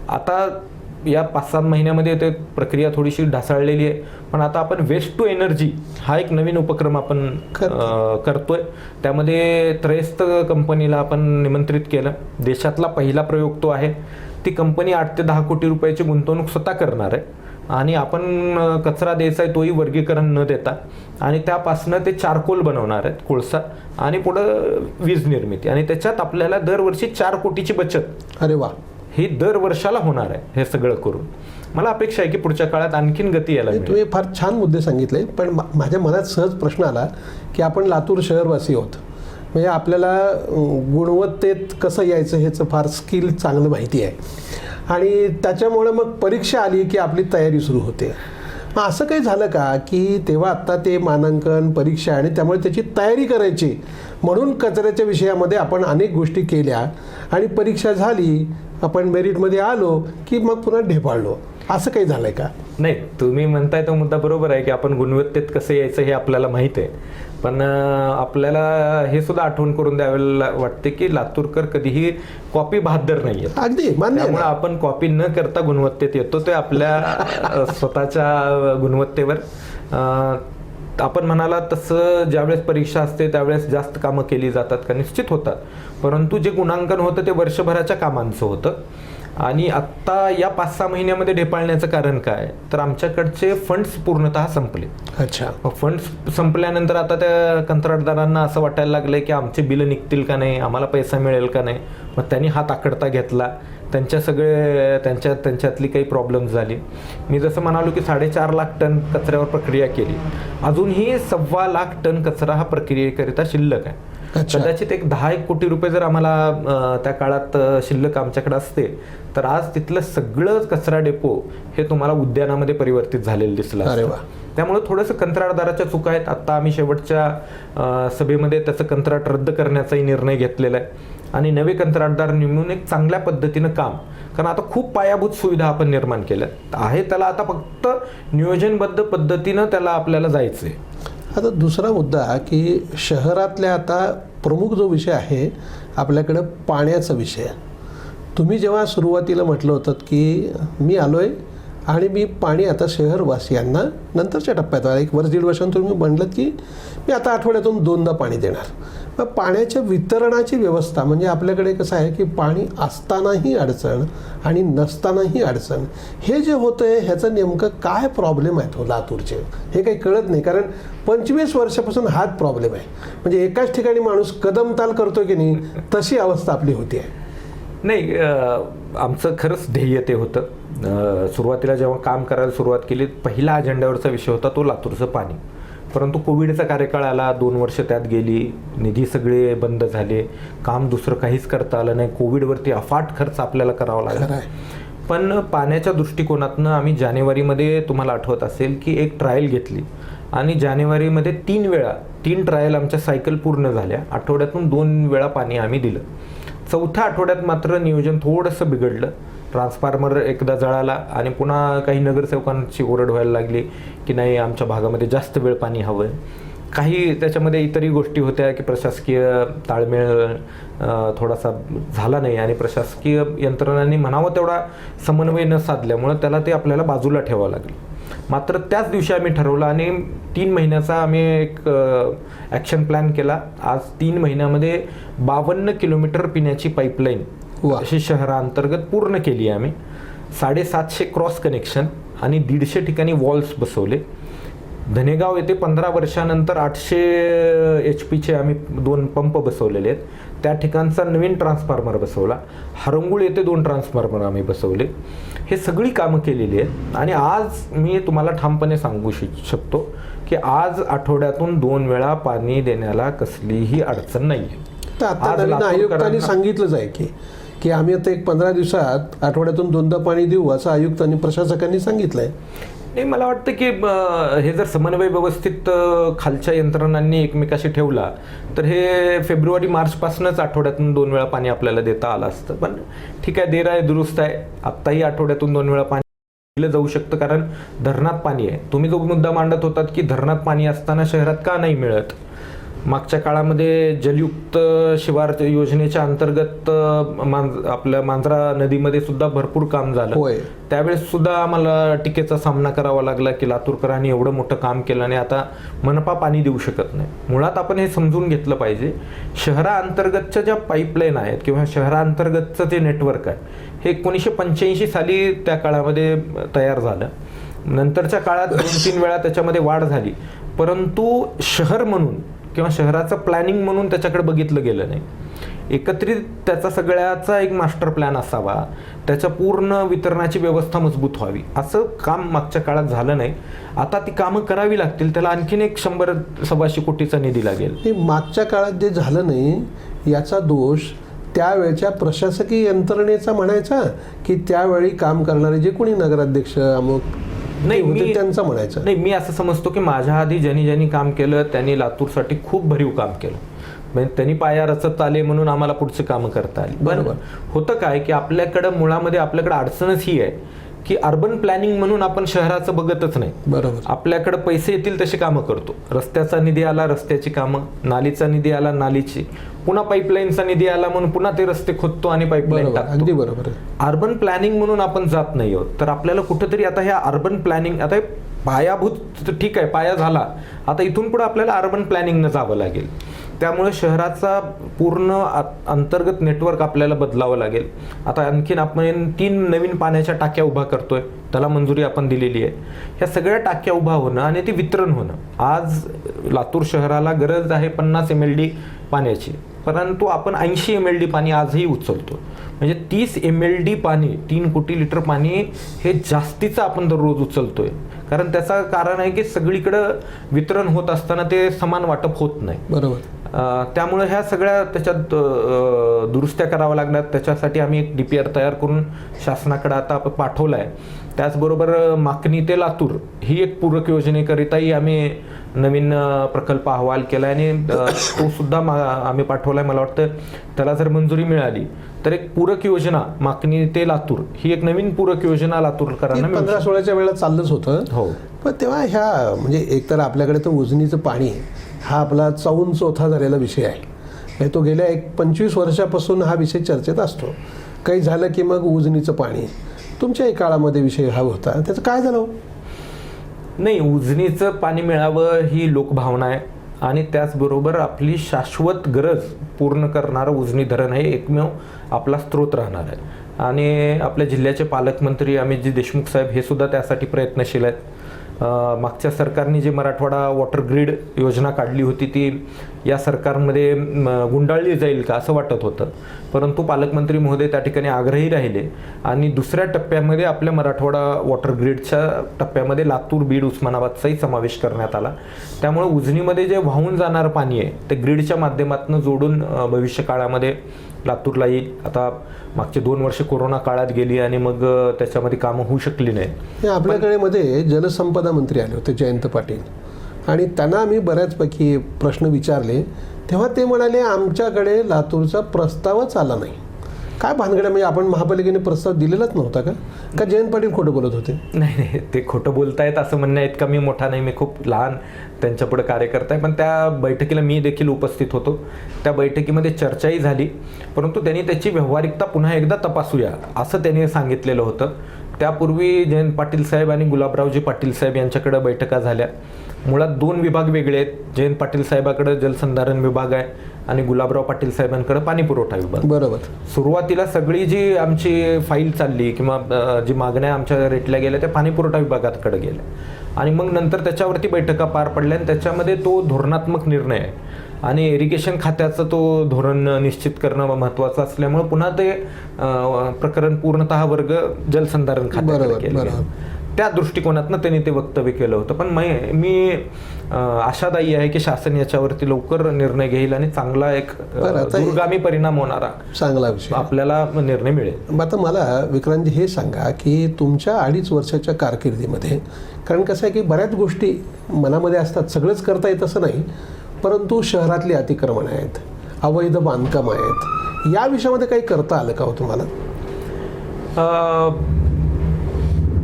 आता या 5-7 महिन्यामध्ये ते प्रक्रिया थोडीशी ढासळलेली आहे, पण आता आपण वेस्ट टू एनर्जी हा एक नवीन उपक्रम आपण करतोय. त्यामध्ये त्रयस्थ कंपनीला आपण निमंत्रित केलं. देशातला पहिला प्रयोग तो आहे. ती कंपनी 8 ते 10 कोटी रुपयाची गुंतवणूक स्वतः करणार आहे आणि आपण कचरा द्यायचा आहे तोही वर्गीकरण न देता आणि त्यापासनं ते चारकोल बनवणार आहेत, कोळसा, आणि पुढं वीज निर्मिती, आणि त्याच्यात आपल्याला दरवर्षी 4 कोटीची बचत, अरे वा, ही दर वर्षाला होणार आहे. हे सगळं करून मला अपेक्षा आहे की पुढच्या काळात आणखीन गती यायला मिळेल. तुम्ही फार छान मुद्दे सांगितले, पण माझ्या मनात सहज प्रश्न आला की आपण लातूर शहरवासी आहोत, म्हणजे आपल्याला गुणवत्तेत कसं यायचं ह्याचं फार स्किल चांगलं माहिती आहे आणि त्याच्यामुळे मग परीक्षा आली की आपली तयारी सुरू होते. मग असं काही झालं का की तेव्हा आत्ता ते मानांकन परीक्षा आणि त्यामुळे त्याची तयारी करायची म्हणून कचऱ्याच्या विषयामध्ये आपण अनेक गोष्टी केल्या आणि परीक्षा झाली, आपण मेरिटमध्ये आलो की मग पुन्हा ढेपाळलो, असं काही झालंय का? नाही, तुम्ही म्हणताय तो मुद्दा बरोबर आहे की आपण गुणवत्तेत कसं यायचं हे आपल्याला माहित आहे, पण आपल्याला हे सुद्धा आठवण करून द्यायला वाटते की लातूरकर कधीही कॉपी बहादर नाहीये. अगदी मान्य. त्यामुळे आपण कॉपी न करता गुणवत्तेत येतो, ते आपल्या स्वतःच्या गुणवत्तेवर. आपण म्हणाला तसं ज्यावेळेस परीक्षा असते त्यावेळेस जास्त कामं केली जातात का? निश्चित होतात, परंतु जे गुणांकन होतं ते वर्षभराच्या कामांचं होतं. आणि आत्ता या 5-6 महिन्यामध्ये ढेपाळण्याचं कारण काय, तर आमच्याकडचे फंड्स पूर्णतः संपले. अच्छा. फंड्स संपल्यानंतर आता त्या कंत्राटदारांना असं वाटायला लागलंय की आमचे बिलं निघतील का नाही, आम्हाला पैसा मिळेल का नाही. मग त्यांनी हात आखडता घेतला. त्यांच्यातली काही प्रॉब्लेम झाली. मी जसं म्हणालो की 4.5 लाख टन कचऱ्यावर प्रक्रिया केली, अजूनही 1.25 लाख टन कचरा हा प्रक्रियेकरिता शिल्लक आहे. कदाचित एक 10-1 कोटी रुपये जर आम्हाला त्या काळात शिल्लक आमच्याकडे असते तर आज तिथलं सगळं कचरा डेपो हे तुम्हाला उद्यानामध्ये परिवर्तित झालेलं दिसलं असतं. त्यामुळे थोडंसं कंत्राटदाराच्या चुका आहेत. आता आम्ही शेवटच्या सभेमध्ये त्याचं कंत्राट रद्द करण्याचाही निर्णय घेतलेला आहे आणि नवे कंत्राटदार नेमून एक चांगल्या पद्धतीनं काम, कारण आता खूप पायाभूत सुविधा आपण निर्माण केल्या आहे, त्याला आता फक्त नियोजनबद्ध पद्धतीनं त्याला आपल्याला जायचंय. आता दुसरा मुद्दा की शहरातल्या आता प्रमुख जो विषय आहे आपल्याकडं पाण्याचा विषय. तुम्ही जेव्हा सुरुवातीला म्हटलं होतं की मी आलोय आणि मी पाणी आता शहरवासियांना नंतरच्या टप्प्यात, 1 वर्ष 1.5 वर्षांत तुम्ही म्हणलं की मी आता आठवड्यातून 2दा पाणी देणार. मग पाण्याच्या वितरणाची व्यवस्था म्हणजे आपल्याकडे कसं आहे की पाणी असतानाही अडचण आणि नसतानाही अडचण, हे जे होतंय ह्याचं नेमकं काय प्रॉब्लेम आहेत हो लातूरचे, हे काही कळत नाही. कारण 25 वर्षापासून हाच प्रॉब्लेम आहे, म्हणजे एकाच ठिकाणी माणूस कदमताल करतो की नाही तशी अवस्था आपली होती आहे. नाही, आमचं खरंच ध्येय ते होतं. सुरुवातीला जेव्हा काम करायला सुरुवात केली पहिला अजेंड्यावरचा विषय होता तो लातूरचं पाणी. परंतु कोविडचा कार्यकाळ आला, 2 वर्ष त्यात गेली, निधी सगळे बंद झाले, काम दुसरं काहीच करता आलं नाही, कोविडवरती अफाट खर्च आपल्याला करावा लागला. खरं आहे. पण पाण्याच्या दृष्टिकोनातनं आम्ही जानेवारीमध्ये, तुम्हाला आठवत असेल की एक ट्रायल घेतली आणि जानेवारीमध्ये 3 ट्रायल आमच्या सायकल पूर्ण झाल्या. आठवड्यातून 2 वेळा पाणी आम्ही दिलं. चौथ्या आठवड्यात मात्र नियोजन थोडंसं बिघडलं. ट्रान्सफॉर्मर एकदा जळाला आणि पुन्हा काही नगरसेवकांची ओरड व्हायला लागली की नाही, आमच्या भागामध्ये जास्त वेळ पाणी हवं आहे. काही त्याच्यामध्ये इतरही गोष्टी होत्या की प्रशासकीय ताळमेळ थोडासा झाला नाही आणि प्रशासकीय यंत्रणांनी म्हणावं तेवढा समन्वय न साधल्यामुळं त्याला ते आपल्याला बाजूला ठेवावं लागलं. मात्र त्याच दिवशी आम्ही ठरवलं आणि 3 महिन्याचा आम्ही एक ॲक्शन प्लॅन केला. आज 3 महिन्यामध्ये 52 किलोमीटर पिण्याची पाईपलाईन वा. अशी शहराअंतर्गत पूर्ण केली आहे आम्ही. 750 क्रॉस कनेक्शन आणि 150 ठिकाणी वॉल्स बसवले. धनेगाव येथे 15 वर्षानंतर 800 HP आम्ही 2 पंप बसवलेले आहेत. त्या ठिकाणचा नवीन ट्रान्सफॉर्मर बसवला. हरंगुळ येथे 2 ट्रान्सफॉर्मर आम्ही बसवले. हे सगळी कामं केलेली आहेत आणि आज मी तुम्हाला ठामपणे सांगू शकतो की आज आठवड्यातून 2 वेळा पाणी देण्याला कसलीही अडचण नाही आहे. तर आता नवीन आयुक्तांनी सांगितलंच आहे की आम्ही आता एक 15 दिवसात आठवड्यातून 2दा पाणी देऊ असं आयुक्तांनी प्रशासकांनी सांगितलंय. नाही, मला वाटतं की हे जर समन्वय व्यवस्थित खालच्या यंत्रणांनी एकमेकाशी ठेवला तर हे फेब्रुवारी-मार्चपासूनच आठवड्यातून 2 वेळा पाणी आपल्याला देता आलं असतं. पण ठीक आहे, देर आहे दुरुस्त आहे. आत्ताही आठवड्यातून 2 वेळा पाणी दिलं जाऊ शकतं कारण धरणात पाणी आहे. तुम्ही जो मुद्दा मांडत होतात की धरणात पाणी असताना शहरात का नाही मिळत, मागच्या काळामध्ये जलयुक्त शिवार योजनेच्या अंतर्गत आपल्या मांजरा नदीमध्ये सुद्धा भरपूर काम झालं. त्यावेळेस सुद्धा आम्हाला टीकेचा सामना करावा लागला की लातूरकरांनी एवढं मोठं काम केलं आणि आता मनपा पाणी देऊ शकत नाही. मुळात आपण हे समजून घेतलं पाहिजे, शहराअंतर्गतच्या ज्या पाईपलाईन आहेत किंवा शहराअंतर्गतचं जे नेटवर्क आहे हे 1985 साली त्या काळामध्ये तयार झालं. नंतरच्या काळात 2-3 वेळा त्याच्यामध्ये वाढ झाली, परंतु शहर म्हणून किंवा शहराचं प्लॅनिंग म्हणून त्याच्याकडे बघितलं गेलं नाही. एकत्रित त्याचा सगळ्याचा एक मास्टर प्लॅन असावा, त्याच्या पूर्ण वितरणाची व्यवस्था मजबूत व्हावी, असं काम मागच्या काळात झालं नाही. आता ती कामं करावी लागतील, त्याला आणखीन एक 100-125 कोटीचा निधी लागेल. हे मागच्या काळात जे झालं नाही याचा दोष त्यावेळच्या प्रशासकीय यंत्रणेचा म्हणायचा की त्यावेळी काम करणारे जे कोणी नगराध्यक्ष अमुक नाही त्यांचं म्हणायचं? नाही, मी असं समजतो की माझ्या आधी ज्यांनी काम केलं त्यांनी लातूरसाठी खूप भरीव काम केलं. म्हणजे त्यांनी पाया रचत आले म्हणून आम्हाला पुढचे कामं करता आली. बरोबर. होतं काय की आपल्याकडं मुळामध्ये आपल्याकडे अडचणच ही आहे की अर्बन प्लॅनिंग म्हणून आपण शहराचं बघतच नाही. बरोबर. आपल्याकडे पैसे येतील तशी कामं करतो. रस्त्याचा निधी आला रस्त्याची कामं, नालीचा निधी आला नालीची, पुन्हा पाईपलाईनचा निधी आला म्हणून पुन्हा ते रस्ते खोदतो आणि पाईपलाईन टाकतो. अगदी बरोबर. अर्बन प्लॅनिंग म्हणून आपण जात नाही आहोत. तर आपल्याला कुठेतरी आता ह्या अर्बन प्लॅनिंग, आता पायाभूत ठीक आहे, पाया झाला, आता इथून पुढे आपल्याला अर्बन प्लॅनिंगनं जावं लागेल. त्यामुळे शहराचा पूर्ण अंतर्गत नेटवर्क आपल्याला बदलावं लागेल. आता आणखीन आपण 3 नवीन पाण्याच्या टाक्या उभा करतोय, त्याला मंजुरी आपण दिलेली आहे. ह्या सगळ्या टाक्या उभा होणं आणि ते वितरण होणं, आज लातूर शहराला गरज आहे 50 MLD पाण्याची, परंतु आपण 80 MLD पाणी आजही उचलतो. म्हणजे 30 MLD पाणी, 3 कोटी लिटर पाणी हे जास्तीचं आपण दररोज उचलतोय. कारण त्याचं कारण आहे की सगळीकडं वितरण होत असताना ते समान वाटप होत नाही. बरोबर. त्यामुळे ह्या सगळ्या त्याच्यात दुरुस्त्या कराव्या लागणार. त्याच्यासाठी आम्ही एक DPR तयार करून शासनाकडे आता आपण पाठवला आहे. त्याचबरोबर माकणी ते लातूर ही एक पूरक योजनेकरिताही आम्ही नवीन प्रकल्प अहवाल केला आहे आणि तो सुद्धा आम्ही पाठवला आहे. मला वाटतं त्याला जर मंजुरी मिळाली तर एक पूरक योजना माकणी ते लातूर ही एक नवीन पूरक योजना लातूरकरांना 15-16च्या वेळेला चाललंच होतं. हो. पण तेव्हा ह्या म्हणजे एकतर आपल्याकडे तर उजनीचं पाणी हा आपला चाऊन चौथा झालेला विषय आहे. म्हणजे तो गेल्या 25 वर्षापासून हा विषय चर्चेत असतो. काही झालं की मग उजनीचं पाणी, तुमच्याही काळामध्ये विषय हा होता, त्याचं काय झालं? नाही, उजनीचं पाणी मिळावं ही लोकभावना आहे आणि त्याचबरोबर आपली शाश्वत गरज पूर्ण करणारं उजनी धरण हे एकमेव आपला स्रोत राहणार आहे. आणि आपल्या जिल्ह्याचे पालकमंत्री अमितजी देशमुख साहेब हे सुद्धा त्यासाठी प्रयत्नशील आहेत. मागच्या सरकारने जी मराठवाडा वॉटर ग्रीड योजना काढली होती ती या सरकारमध्ये गुंडाळली जाईल का असं वाटत होतं. परंतु पालकमंत्री महोदय त्या ठिकाणी आग्रही राहिले आणि दुसऱ्या टप्प्यामध्ये आपल्या मराठवाडा वॉटर ग्रीडच्या टप्प्यामध्ये लातूर, बीड, उस्मानाबादचाही समावेश करण्यात आला. त्यामुळे उजनीमध्ये जे वाहून जाणारं पाणी आहे ते ग्रीडच्या माध्यमातून जोडून भविष्य काळामध्ये लातूरला येईल. आता मागचे 2 वर्ष कोरोना काळात गेली आणि मग त्याच्यामध्ये कामं होऊ शकली नाही. आपल्याकडे मध्ये जलसंपदा मंत्री आले होते जयंत पाटील, आणि त्यांना आम्ही बऱ्याचपैकी प्रश्न विचारले तेव्हा ते म्हणाले आमच्याकडे लातूरचा प्रस्तावच आला नाही. काय भानगड्या, म्हणजे आपण महापालिकेने प्रस्ताव दिलेलाच नव्हता का जयंत पाटील खोटं बोलत होते? नाही, ते खोटं बोलतायत असं म्हणणं इतका मी मोठा नाही, मी खूप लहान त्यांच्यापुढे कार्यकर्ता आहे. पण त्या बैठकीला मी देखील उपस्थित होतो. त्या बैठकीमध्ये चर्चाही झाली, परंतु त्यांनी त्याची व्यावहारिकता पुन्हा एकदा तपासूया असं त्यांनी सांगितलेलं होतं. त्यापूर्वी जयंत पाटील साहेब आणि गुलाबरावजी पाटील साहेब यांच्याकडे बैठका झाल्या. मुळात 2 विभाग वेगळे आहेत. जयंत पाटील साहेबाकडे जलसंधारण विभाग आहे आणि गुलाबराव पाटील साहेबांकडे पाणीपुरवठा विभाग. बरोबर. सुरुवातीला सगळी जी आमची फाईल चालली किंवा जी मागण्या आमच्या रेटल्या गेल्या त्या पाणीपुरवठा विभागाकडे गेल्या आणि मग नंतर त्याच्यावरती बैठका पार पडल्या आणि त्याच्यामध्ये तो धोरणात्मक निर्णय आहे आणि इरिगेशन खात्याचं तो धोरण निश्चित करणं महत्त्वाचं असल्यामुळे पुन्हा ते प्रकरण पूर्णतः वर्ग जलसंधारण खात्याकडे केलं गेलं. त्या दृष्टिकोनातनं त्यांनी ते वक्तव्य केलं होतं. पण मी आशादायी आहे की शासन याच्यावरती लवकर निर्णय घेईल आणि चांगला एक दूरगामी परिणाम होणारा चांगला विषय आपल्याला निर्णय मिळेल. आता मला विक्रांतजी हे सांगा की तुमच्या 2.5 वर्षाच्या कारकिर्दीमध्ये, कारण कसं आहे की बऱ्याच गोष्टी मनामध्ये असतात, सगळंच करता येत असं नाही, परंतु शहरातली अतिक्रमण आहेत, अवैध बांधकाम आहेत, या विषयामध्ये काही करता आलं का हो तुम्हाला?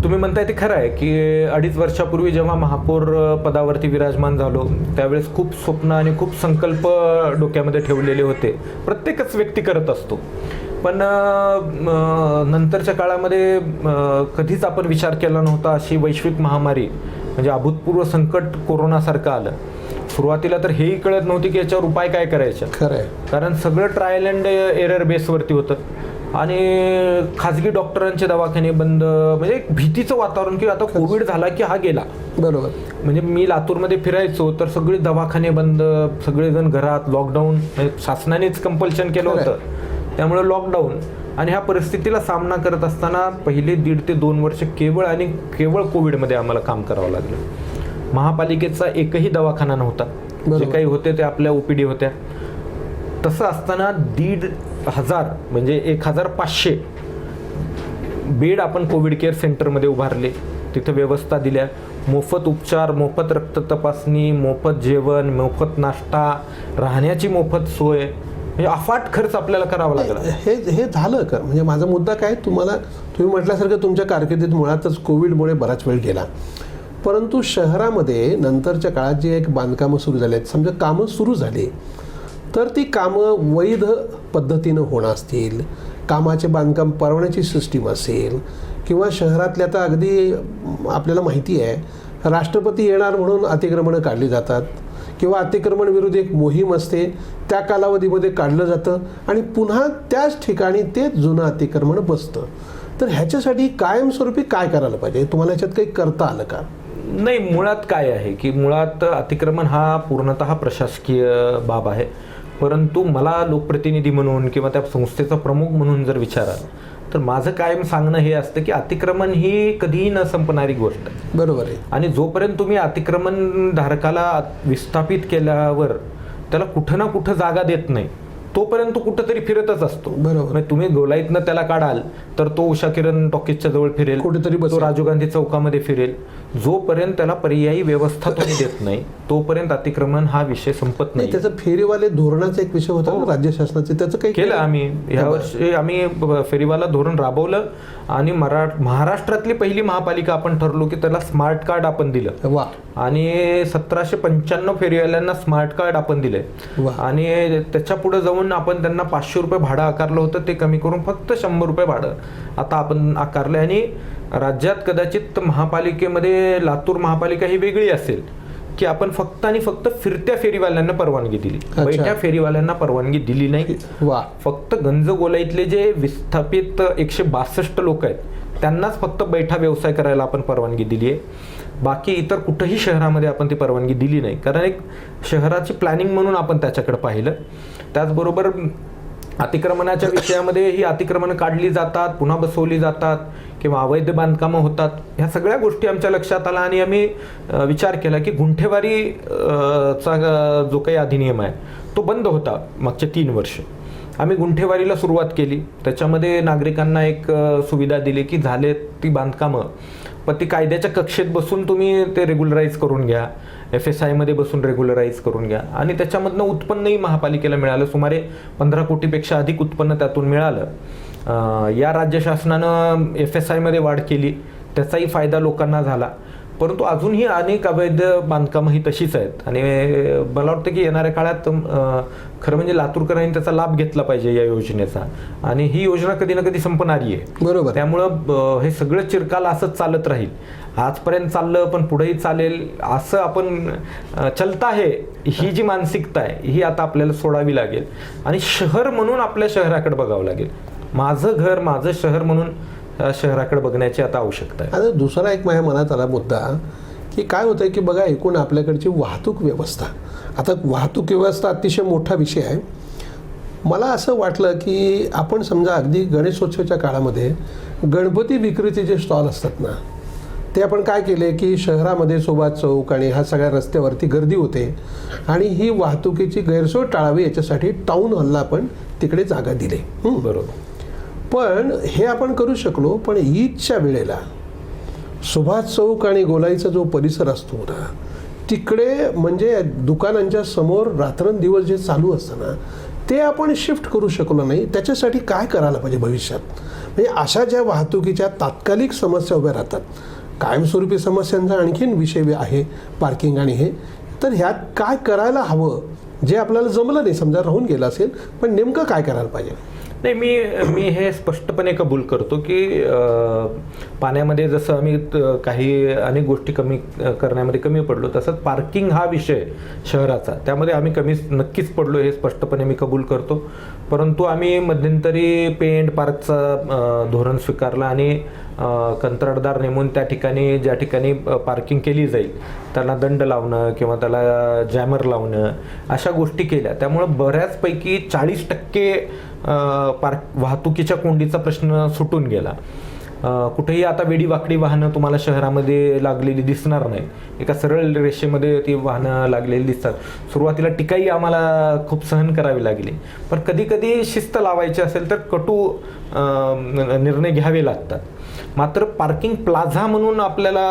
तुम्ही म्हणताय ते खरं आहे की 2.5 वर्षापूर्वी जेव्हा महापौर पदावरती विराजमान झालो त्यावेळेस खूप स्वप्न आणि खूप संकल्प डोक्यामध्ये ठेवलेले होते. प्रत्येकच व्यक्ती करत असतो, पण नंतरच्या काळामध्ये कधीच आपण विचार केला नव्हता अशी वैश्विक महामारी म्हणजे अभूतपूर्व संकट कोरोनासारखं आलं. सुरुवातीला तर हेही कळत नव्हती की याच्यावर उपाय काय करायचे. खरं आहे, कारण सगळं ट्रायल अँड एरर बेसवरती होतं आणि खाजगी डॉक्टरांचे दवाखाने बंद, म्हणजे एक भीतीचं वातावरण की आता कोविड झाला की हा गेला. बरोबर. म्हणजे मी लातूरमध्ये फिरायचो तर सगळे दवाखाने बंद, सगळेजण घरात, लॉकडाऊन, शासनानेच कंपल्शन केलं होतं त्यामुळे लॉकडाऊन. आणि ह्या परिस्थितीला सामना करत असताना पहिले 1.5 ते 2 वर्ष केवळ कोविडमध्ये आम्हाला काम करावं लागलं. महापालिकेचा एकही दवाखाना नव्हता, जे काही होते ते आपल्या OPD होत्या. तसं असताना 1,500 म्हणजे 1,500 बेड आपण कोविड केअर सेंटरमध्ये उभारले, तिथं व्यवस्था दिल्या, मोफत उपचार, मोफत रक्त तपासणी, मोफत जेवण, मोफत नाश्ता, राहण्याची मोफत सोय, म्हणजे अफाट खर्च आपल्याला करावा लागला. हे झालं का? म्हणजे माझा मुद्दा काय, तुम्ही म्हटल्यासारखं तुमच्या कारकिर्दीत मुळातच कोविडमुळे बराच वेळ गेला, परंतु शहरामध्ये नंतरच्या काळात जी एक बांधकामं सुरू झाली आहेत, समजा कामं सुरू झाली तर ती कामं वैध पद्धतीनं होणं असतील, कामाचे बांधकाम परवान्याची सिस्टीम असेल, किंवा शहरातल्या आता अगदी आपल्याला माहिती आहे राष्ट्रपती येणार म्हणून अतिक्रमणं काढली जातात किंवा अतिक्रमण विरुद्ध एक मोहीम असते, त्या कालावधीमध्ये काढलं जातं आणि पुन्हा त्याच ठिकाणी तेच जुनं अतिक्रमण बसतं. तर ह्याच्यासाठी कायमस्वरूपी काय करायला पाहिजे? तुम्हाला ह्याच्यात काही करता आलं का? नाही, मुळात काय आहे की मुळात अतिक्रमण हा पूर्णतः प्रशासकीय बाब आहे, परंतु मला लोकप्रतिनिधी म्हणून किंवा त्या संस्थेचा प्रमुख म्हणून जर विचाराल तर माझं कायम सांगणं हे असतं की अतिक्रमण ही कधीही न संपणारी गोष्ट आहे. बरोबर आहे. आणि जोपर्यंत तुम्ही अतिक्रमण धारकाला विस्थापित केल्यावर त्याला कुठं ना कुठं जागा देत नाही तोपर्यंत कुठंतरी फिरतच असतो. बरोबर. तुम्ही गोलाईतनं त्याला काढाल तर तो उषा किरण टॉकीजच्या जवळ फिरेल, कुठेतरी तो राजीव गांधी चौकामध्ये फिरेल. जोपर्यंत त्याला पर्यायी व्यवस्था तुम्ही देत नाही तोपर्यंत अतिक्रमण हा विषय संपत नाही. त्याचं फेरीवाले धोरणाचा एक विषय होता ना राज्य शासनाचे, त्याचं काही केलं आम्ही. ह्या वर्षी आम्ही फेरीवाला धोरण राबवलं आणि महाराष्ट्रातली पहिली महापालिका आपण ठरलो की त्याला स्मार्ट कार्ड आपण दिलं. वा. आणि 1795 फेरीवाल्यांना स्मार्ट कार्ड आपण दिले आणि त्याच्या पुढे जाऊन आपण त्यांना 500 रुपये भाडं आकारलं होतं, ते कमी करून फक्त 100 रुपये भाडं आता आपण आकारलं. आणि राज्यात कदाचित महापालिकेमध्ये लातूर महापालिका ही वेगळी असेल की आपण फक्त आणि फक्त फिरत्या फेरीवाल्यांना परवानगी दिली, बैठ्या फेरीवाल्यांना परवानगी दिली नाही. फक्त गंजगोलाईतले जे विस्थापित 162 लोक आहेत त्यांनाच फक्त बैठा व्यवसाय करायला आपण परवानगी दिली आहे. बाकी इतर कुठंही शहरामध्ये आपण ती परवानगी दिली नाही, कारण एक शहराची प्लॅनिंग म्हणून आपण त्याच्याकडे पाहिलं. त्याचबरोबर अतिक्रमणाच्या विषयामध्ये ही अतिक्रमणं काढली जातात, पुन्हा बसवली जातात किंवा अवैध बांधकामं होतात, ह्या सगळ्या गोष्टी आमच्या लक्षात आल्या आणि आम्ही विचार केला की गुंठेवारी चा जो काही अधिनियम आहे तो बंद होता मागचे 3 वर्ष. आम्ही गुंठेवारीला सुरुवात केली. त्याच्यामध्ये नागरिकांना एक सुविधा दिली की झाले ती बांधकामं पण ती कायद्याच्या कक्षेत बसून तुम्ही ते रेग्युलराईज करून घ्या, FSI मध्ये बसून रेग्युलराईज करून घ्या आणि त्याच्यामधनं उत्पन्नही महापालिकेला मिळालं. सुमारे 15 कोटीपेक्षा अधिक उत्पन्न त्यातून मिळालं. या राज्य शासनानं FSI मध्ये वाढ केली, त्याचाही फायदा लोकांना झाला. परंतु अजूनही अनेक अवैध बांधकामं ही तशीच आहेत आणि मला वाटतं की येणाऱ्या काळात खरं म्हणजे लातूरकरांनी त्याचा लाभ घेतला पाहिजे या योजनेचा आणि ही योजना कधी ना कधी संपणारी आहे. बरोबर. त्यामुळं हे सगळं चिरकाल असंच चालत राहील. आजपर्यंत चाललं पण पुढेही चालेल असं आपण चलता आहे ही जी मानसिकता आहे ही आता आपल्याला सोडावी लागेल आणि शहर म्हणून आपल्या शहराकडे बघावं लागेल. माझं घर माझं शहर म्हणून शहराकडे बघण्याची आता आवश्यकता आहे. आता दुसरा एक माझ्या मनात आला मुद्दा की काय होतंय की बघा एकूण आपल्याकडची वाहतूक व्यवस्था, आता वाहतूक व्यवस्था अतिशय मोठा विषय आहे. मला असं वाटलं की आपण समजा अगदी गणेशोत्सवाच्या काळामध्ये गणपती विक्रीचे जे स्टॉल असतात ना ते आपण काय केले की शहरामध्ये सुभाष चौक आणि ह्या सगळ्या रस्त्यावरती गर्दी होते आणि ही वाहतुकीची गैरसोय टाळावी याच्यासाठी टाऊन हॉलला आपण तिकडे जागा दिली. बरोबर. पण हे आपण करू शकलो, पण ईदच्या वेळेला सुभाष चौक आणि गोलाईचा जो परिसर असतो ना तिकडे म्हणजे दुकानांच्या समोर रात्रंदिवस जे चालू असतं ना ते आपण शिफ्ट करू शकलो नाही. त्याच्यासाठी काय करायला पाहिजे भविष्यात? म्हणजे अशा ज्या वाहतुकीच्या तात्कालिक समस्या उभ्या राहतात, कायमस्वरूपी समस्यांचा आणखीन विषय आहे पार्किंग आणि हे, तर ह्यात काय करायला हवं जे आपल्याला जमलं नाही, समजा राहून गेलं असेल, पण नेमकं काय करायला पाहिजे? नाही, मी हे स्पष्टपणे कबूल करतो की पाण्यामध्ये जसं आम्ही काही अनेक गोष्टी कमी करण्यामध्ये कमी पडलो तसंच पार्किंग हा विषय शहराचा त्यामध्ये आम्ही नक्कीच पडलो हे स्पष्टपणे मी कबूल करतो. परंतु आम्ही मध्यंतरी पे एंड पार्कचा धोरण स्वीकारला आणि कंत्राटदार नेमून त्या ठिकाणी ज्या ठिकाणी पार्किंग केली जाईल त्यांना दंड लावणं किंवा त्याला जॅमर लावणं अशा गोष्टी केल्या. त्यामुळं बऱ्याचपैकी 40% वाहतुकीच्या कोंडीचा प्रश्न सुटून गेला. कुठेही आता वेडी वाकडी वाहनं तुम्हाला शहरामध्ये लागलेली दिसणार नाही. एका सरळ रेषेमध्ये ती वाहनं लागलेली दिसतात. सुरुवातीला टीकाही आम्हाला खूप सहन करावी लागली, पण कधी कधी शिस्त लावायची असेल तर कटू निर्णय घ्यावे लागतात. मात्र पार्किंग प्लाझा म्हणून आपल्याला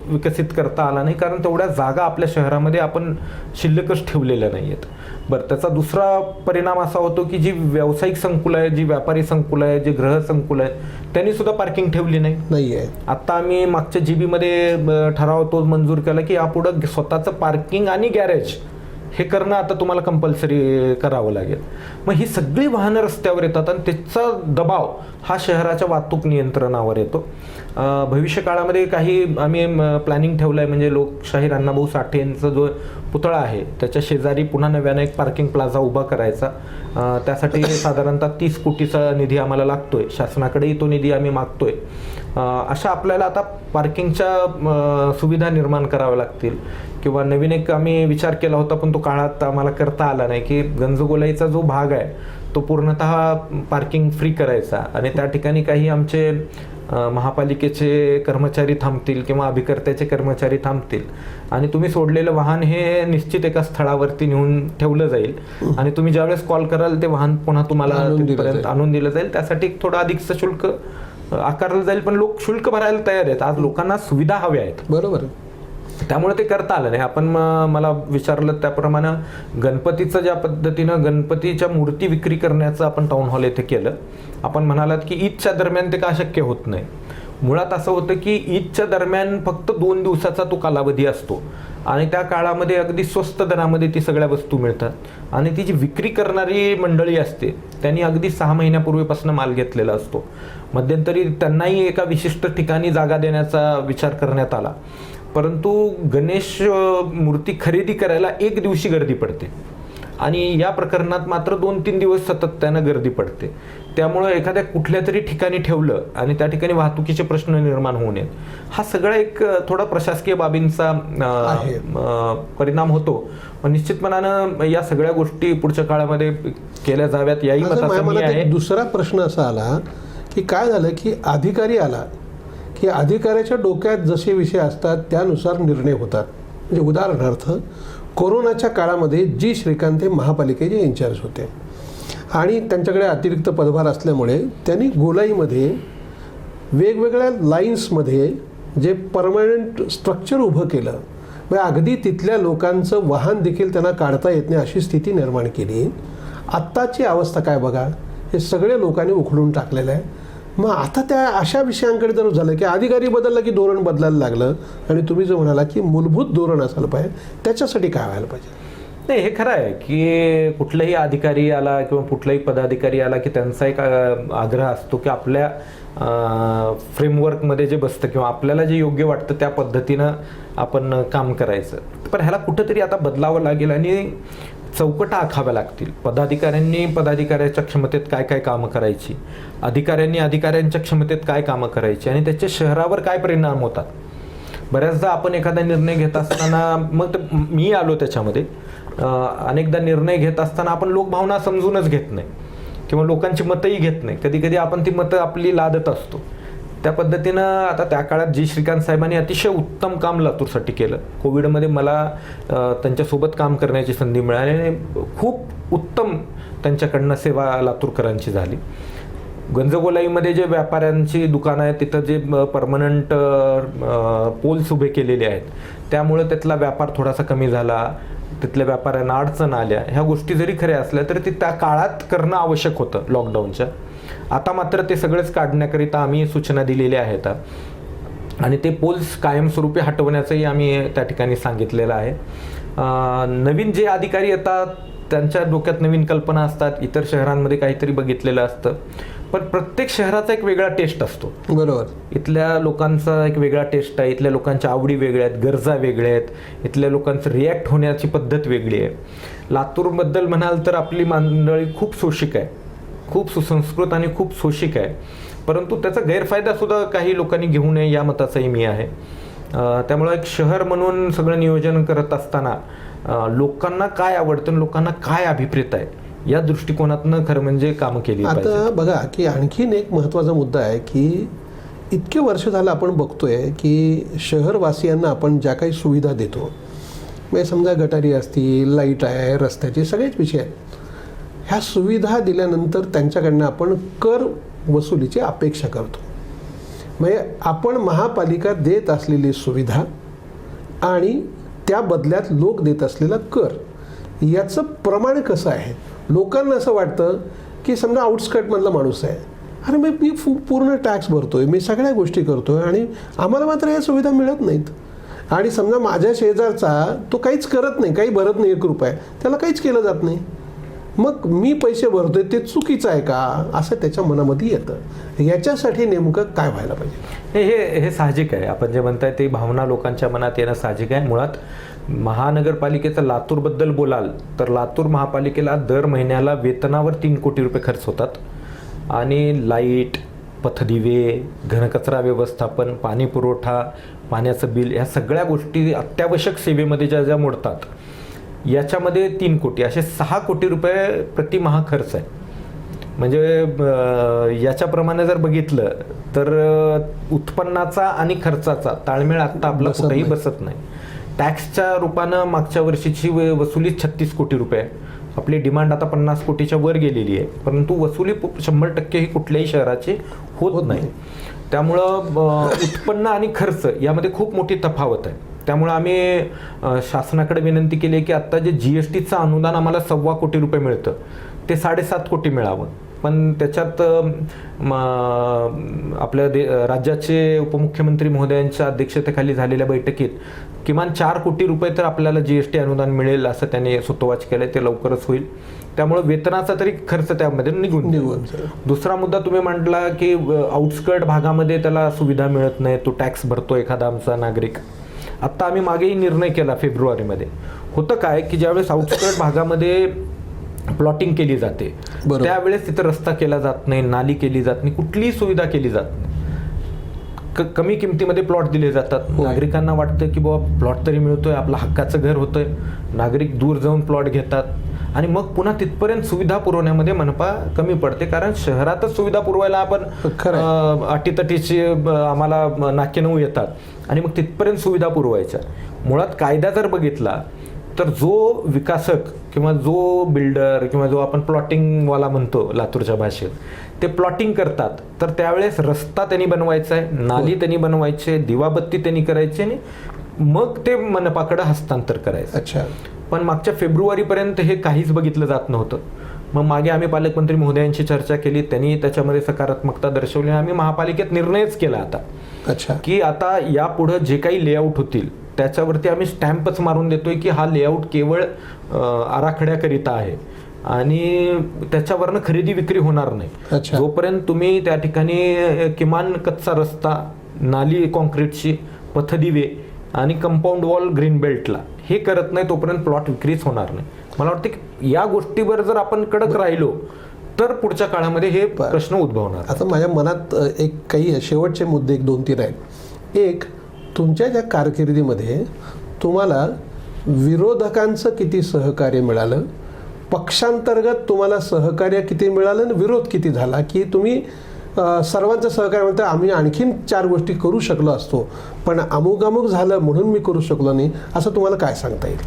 विकसित करता आला नाही कारण तेवढ्या जागा आपल्या शहरामध्ये आपण शिल्लकच ठेवलेल्या नाही आहेत. बरं, त्याचा दुसरा परिणाम असा होतो की जी व्यावसायिक संकुल आहे, जी व्यापारी संकुल आहे, जे गृह संकुल आहे त्यांनी सुद्धा पार्किंग ठेवली नाही आहे. आता आम्ही मागच्या GB मध्ये ठराव तो मंजूर केला की यापुढं स्वतःचं पार्किंग आणि गॅरेज हे करणं आता तुम्हाला कंपल्सरी करावं लागेल. मग ही सगळी वाहनं रस्त्यावर येतात आणि त्याचा दबाव हा शहराच्या वाहतूक नियंत्रणावर येतो. भविष्य काळामध्ये काही आम्ही प्लॅनिंग ठेवलं आहे, म्हणजे लोकशाहीर अण्णाभाऊ साठे यांचा जो पुतळा आहे त्याच्या शेजारी पुन्हा नव्यानं एक पार्किंग प्लाझा उभा करायचा. त्यासाठी साधारणतः 30 कोटीचा निधी आम्हाला लागतोय. शासनाकडेही तो निधी आम्ही मागतोय. अशा आपल्याला आता पार्किंगच्या सुविधा निर्माण कराव्या लागतील किंवा नवीन एक आम्ही विचार केला होता पण तो काळात आम्हाला करता आला नाही की गंजगोलाईचा जो भाग आहे तो पूर्णतः पार्किंग फ्री करायचा आणि त्या ठिकाणी काही आमचे महापालिकेचे कर्मचारी थांबतील किंवा अभिकर्त्याचे कर्मचारी थांबतील आणि तुम्ही सोडलेलं वाहन हे निश्चित एका स्थळावरती नेऊन ठेवलं जाईल आणि तुम्ही ज्यावेळेस कॉल कराल ते वाहन पुन्हा तुम्हाला तिथपर्यंत आणून दिलं जाईल. त्यासाठी थोडं अधिकचं शुल्क आकारलं जाईल, पण लोक शुल्क भरायला तयार आहेत. आज लोकांना सुविधा हव्या आहेत. बरोबर. त्यामुळे ते करता आलं नाही. आपण मला विचारलं त्याप्रमाणे गणपतीचं ज्या पद्धतीनं गणपतीच्या मूर्ती विक्री करण्याचं आपण टाऊन हॉल येथे केलं. आपण म्हणालात की ईदच्या दरम्यान ते का शक्य होत नाही. मुळात असं होतं की ईदच्या दरम्यान फक्त 2 दिवसाचा तो कालावधी असतो आणि त्या काळामध्ये अगदी स्वस्त दरामध्ये ती सगळ्या वस्तू मिळतात आणि ती जी विक्री करणारी मंडळी असते त्यांनी अगदी 6 महिन्यापूर्वीपासून माल घेतलेला असतो. मध्यंतरी त्यांनाही एका विशिष्ट ठिकाणी जागा देण्याचा विचार करण्यात आला, परंतु गणेश मूर्ती खरेदी करायला 1 दिवशी गर्दी पडते आणि या प्रकरणात मात्र 2-3 दिवस सातत्यानं गर्दी पडते. त्यामुळं एखाद्या कुठल्या तरी ठिकाणी ठेवलं आणि त्या ठिकाणी वाहतुकीचे प्रश्न निर्माण होऊ नयेत, हा सगळा एक थोडा प्रशासकीय बाबींचा परिणाम होतो. पण निश्चितपणानं या सगळ्या गोष्टी पुढच्या काळामध्ये केल्या जाव्यात याही मताचा मी आहे. दुसरा प्रश्न असा आला की काय झालं की अधिकारी आला की अधिकाऱ्याच्या डोक्यात जसे विषय असतात त्यानुसार निर्णय होतात. म्हणजे उदाहरणार्थ कोरोनाच्या काळामध्ये जी श्रीकांत हे महापालिकेचे इन्चार्ज होते आणि त्यांच्याकडे अतिरिक्त पदभार असल्यामुळे त्यांनी गोलाईमध्ये वेगवेगळ्या लाईन्समध्ये जे परमनंट स्ट्रक्चर उभं केलं, म्हणजे अगदी तिथल्या लोकांचं वाहन देखील त्यांना काढता येत नाही अशी स्थिती निर्माण केली. आत्ताची अवस्था काय बघा, हे सगळे लोकांनी उखडून टाकलेलं आहे. मग आता त्या अशा विषयांकडे जर झालं की अधिकारी बदलला की धोरण बदलायला लागलं आणि तुम्ही जो म्हणाला की मूलभूत धोरण असायला पाहिजे, त्याच्यासाठी काय व्हायला पाहिजे? नाही, हे खरं आहे की कुठलाही अधिकारी आला किंवा कुठलाही पदाधिकारी आला की त्यांचा एक आग्रह असतो की आपल्या फ्रेमवर्कमध्ये जे बसतं किंवा आपल्याला जे योग्य वाटतं त्या पद्धतीनं आपण काम करायचं. पण ह्याला कुठंतरी आता बदलावं लागेल आणि चौकटा आखाव्या लागतील. पदाधिकाऱ्यांनी पदाधिकाऱ्याच्या क्षमतेत काय काय कामं करायची, अधिकाऱ्यांनी अधिकाऱ्यांच्या क्षमतेत काय कामं करायची आणि त्याचे शहरावर काय परिणाम होतात. बऱ्याचदा आपण एखादा निर्णय घेत असताना, मग मी आलो त्याच्यामध्ये, अनेकदा निर्णय घेत असताना आपण लोकभावना समजूनच घेत नाही किंवा लोकांची मतंही घेत नाही. कधी कधी आपण ती मतं आपली लादत असतो. त्या पद्धतीनं आता त्या काळात जी श्रीकांत साहेबांनी अतिशय उत्तम काम लातूरसाठी केलं. कोविडमध्ये मला त्यांच्यासोबत काम करण्याची संधी मिळाली आणि खूप उत्तम त्यांच्याकडनं सेवा लातूरकरांची झाली. गंजगोलाईमध्ये जे व्यापाऱ्यांची दुकानं आहेत तिथं जे परमनंट पोल्स उभे केलेले आहेत त्यामुळे त्यातला व्यापार थोडासा कमी झाला, तिथल्या व्यापाऱ्यांना अडचण आल्या. ह्या गोष्टी जरी खऱ्या असल्या तरी ते त्या काळात करणं आवश्यक होतं लॉकडाऊनच्या. आता मात्र ते सगळेच काढण्याकरिता आम्ही सूचना दिलेल्या आहेत आणि ते पोल्स कायमस्वरूपी हटवण्याचंही आम्ही त्या ठिकाणी सांगितलेलं आहे. नवीन जे अधिकारी येतात त्यांच्या डोक्यात नवीन कल्पना असतात, इतर शहरांमध्ये काहीतरी बघितलेलं असतं, पण प्रत्येक शहराचा एक वेगळा टेस्ट असतो. बरोबर. इथल्या लोकांचा एक वेगळा टेस्ट आहे, इथल्या लोकांच्या आवडी वेगळ्या आहेत, गरजा वेगळ्या आहेत, इथल्या लोकांचं रिॲक्ट होण्याची पद्धत वेगळी आहे. लातूरबद्दल म्हणाल तर आपली मंडळी खूप शोषिक आहे, खूप सुसंस्कृत आणि खूप शोषिक आहे, परंतु त्याचा गैरफायदा सुद्धा काही लोकांनी घेऊ नये या मताचाही मी आहे. त्यामुळे एक शहर म्हणून सगळं नियोजन करत असताना लोकांना काय आवडतं, लोकांना काय अभिप्रेत आहे या दृष्टिकोनातनं खरं म्हणजे कामं केली पाहिजे. आता बघा की आणखीन एक महत्त्वाचा मुद्दा आहे की इतके वर्ष झालं आपण बघतोय की शहरवासियांना आपण ज्या काही सुविधा देतो, म्हणजे समजा गटारी असतील, लाईट आहे, रस्त्याचे सगळेच विषय आहेत, ह्या सुविधा दिल्यानंतर त्यांच्याकडनं आपण कर वसुलीची अपेक्षा करतो. म्हणजे आपण महापालिका देत असलेली सुविधा आणि त्या बदल्यात लोक देत असलेला कर याचं प्रमाण कसं आहे. लोकांना असं वाटतं की समजा आउटस्कर्टमधला माणूस आहे, अरे मी पूर्ण टॅक्स भरतोय, मी सगळ्या गोष्टी करतोय आणि आम्हाला मात्र या सुविधा मिळत नाहीत. आणि समजा माझ्या शेजारचा तो काहीच करत नाही, काही भरत नाही, 1 रुपया त्याला काहीच केलं जात नाही, मग मी पैसे भरतोय ते चुकीचं आहे का असं त्याच्या मनामध्ये येतं. याच्यासाठी नेमकं काय व्हायला पाहिजे? हे साहजिक आहे. आपण जे म्हणताय ते भावना लोकांच्या मनात येणं साहजिक आहे. मुळात महानगरपालिकेचं लातूरबद्दल बोलाल तर लातूर महापालिकेला दर महिन्याला वेतनावर 3 कोटी रुपये खर्च होतात आणि लाईट, पथदिवे, घनकचरा व्यवस्थापन, पाणी पुरवठा, पाण्याचं बिल, ह्या सगळ्या गोष्टी अत्यावश्यक सेवेमध्ये ज्या मोडतात याच्यामध्ये 3 कोटी असे 6 कोटी रुपये प्रतिमाह खर्च आहे. म्हणजे याच्याप्रमाणे जर बघितलं तर उत्पन्नाचा आणि खर्चाचा ताळमेळ आत्ता आपला कुठेही बसत नाही. टॅक्सच्या रूपानं मागच्या वर्षीची वसुली 36 कोटी रुपये आहे. आपली डिमांड आता 50 कोटीच्या वर गेलेली आहे, परंतु वसुली 100% ही कुठल्याही शहराची होत नाही. त्यामुळं उत्पन्न आणि खर्च यामध्ये खूप मोठी तफावत आहे. त्यामुळे आम्ही शासनाकडे विनंती केली आहे की आत्ता जे GSTचं अनुदान आम्हाला 1.25 कोटी रुपये मिळतं ते 7.5 कोटी मिळावं. पण त्याच्यात आपल्या राज्याचे उपमुख्यमंत्री महोदयांच्या अध्यक्षतेखाली झालेल्या बैठकीत किमान 4 कोटी रुपये तर आपल्याला GST अनुदान मिळेल असं त्यांनी सुतोवाच केलं. ते लवकरच होईल. त्यामुळे वेतनाचा तरी खर्च त्यामध्ये निघून. दुसरा मुद्दा तुम्ही म्हटला की आउटस्कर्ट भागामध्ये त्याला सुविधा मिळत नाही, तो टॅक्स भरतो एखादा आमचा नागरिक. आत्ता आम्ही मागेही निर्णय केला फेब्रुवारीमध्ये. होतं काय की ज्यावेळेस आउटस्कर्ट भागामध्ये प्लॉटिंग केली जाते, बरोबर. त्यावेळेस तिथं रस्ता केला जात नाही, नाली केली जात नाही, कुठलीही सुविधा केली जात नाही. कमी किमतीमध्ये प्लॉट दिले जातात. नागरिकांना वाटतं की बाबा प्लॉट तरी मिळतोय, आपलं हक्काचं घर होतंय. नागरिक दूर जाऊन प्लॉट घेतात आणि मग पुन्हा तिथपर्यंत सुविधा पुरवण्यामध्ये मनपा कमी पडते, कारण शहरातच सुविधा पुरवायला आपण अटीतटीची आम्हाला नाकेनऊ येतात आणि मग तिथपर्यंत सुविधा पुरवायच्या. मुळात कायदा जर बघितला तर जो विकासक किंवा जो बिल्डर किंवा जो आपण प्लॉटिंगवाला म्हणतो लातूरच्या भाषेत, ते प्लॉटिंग करतात तर त्यावेळेस रस्ता त्यांनी बनवायचा आहे, नाली त्यांनी बनवायचे, दिवाबत्ती त्यांनी करायची आणि मग ते मनपाकडे हस्तांतर करायचं. अच्छा. पण मागच्या फेब्रुवारीपर्यंत हे काहीच बघितलं जात नव्हतं. मग मागे आम्ही पालकमंत्री महोदयांची चर्चा केली, त्यांनी त्याच्यामध्ये सकारात्मकता दर्शवली. आम्ही महापालिकेत निर्णयच केला आता, अच्छा, की आता यापुढं जे काही लेआउट होतील त्याच्यावरती आम्ही स्टॅम्पच मारून देतोय की हा लेआउट केवळ आराखड्याकरिता आहे आणि त्याच्यावरनं खरेदी विक्री होणार नाही. अच्छा. जोपर्यंत तुम्ही त्या ठिकाणी किमान कच्चा रस्ता, नाली कॉन्क्रीटची, पथदिवे आणि कंपाऊंड वॉल ग्रीन बेल्टला हे करत नाही तोपर्यंत प्लॉट विक्रीच होणार नाही. मला वाटतं की या गोष्टीवर जर आपण कडक राहिलो तर पुढच्या काळामध्ये हे प्रश्न उद्भवणार. आता माझ्या मनात एक काही शेवटचे मुद्दे 2-3 आहेत. एक, तुमच्या ज्या कारकिर्दीमध्ये तुम्हाला विरोधकांचं किती सहकार्य मिळालं, पक्षांतर्गत तुम्हाला सहकार्य किती मिळालं आणि विरोध किती झाला, की तुम्ही सर्वांचं सहकार्य म्हणता आम्ही आणखीन 4 गोष्टी करू शकलो असतो पण अमुक झालं म्हणून मी करू शकलो नाही, असं तुम्हाला काय सांगता येईल?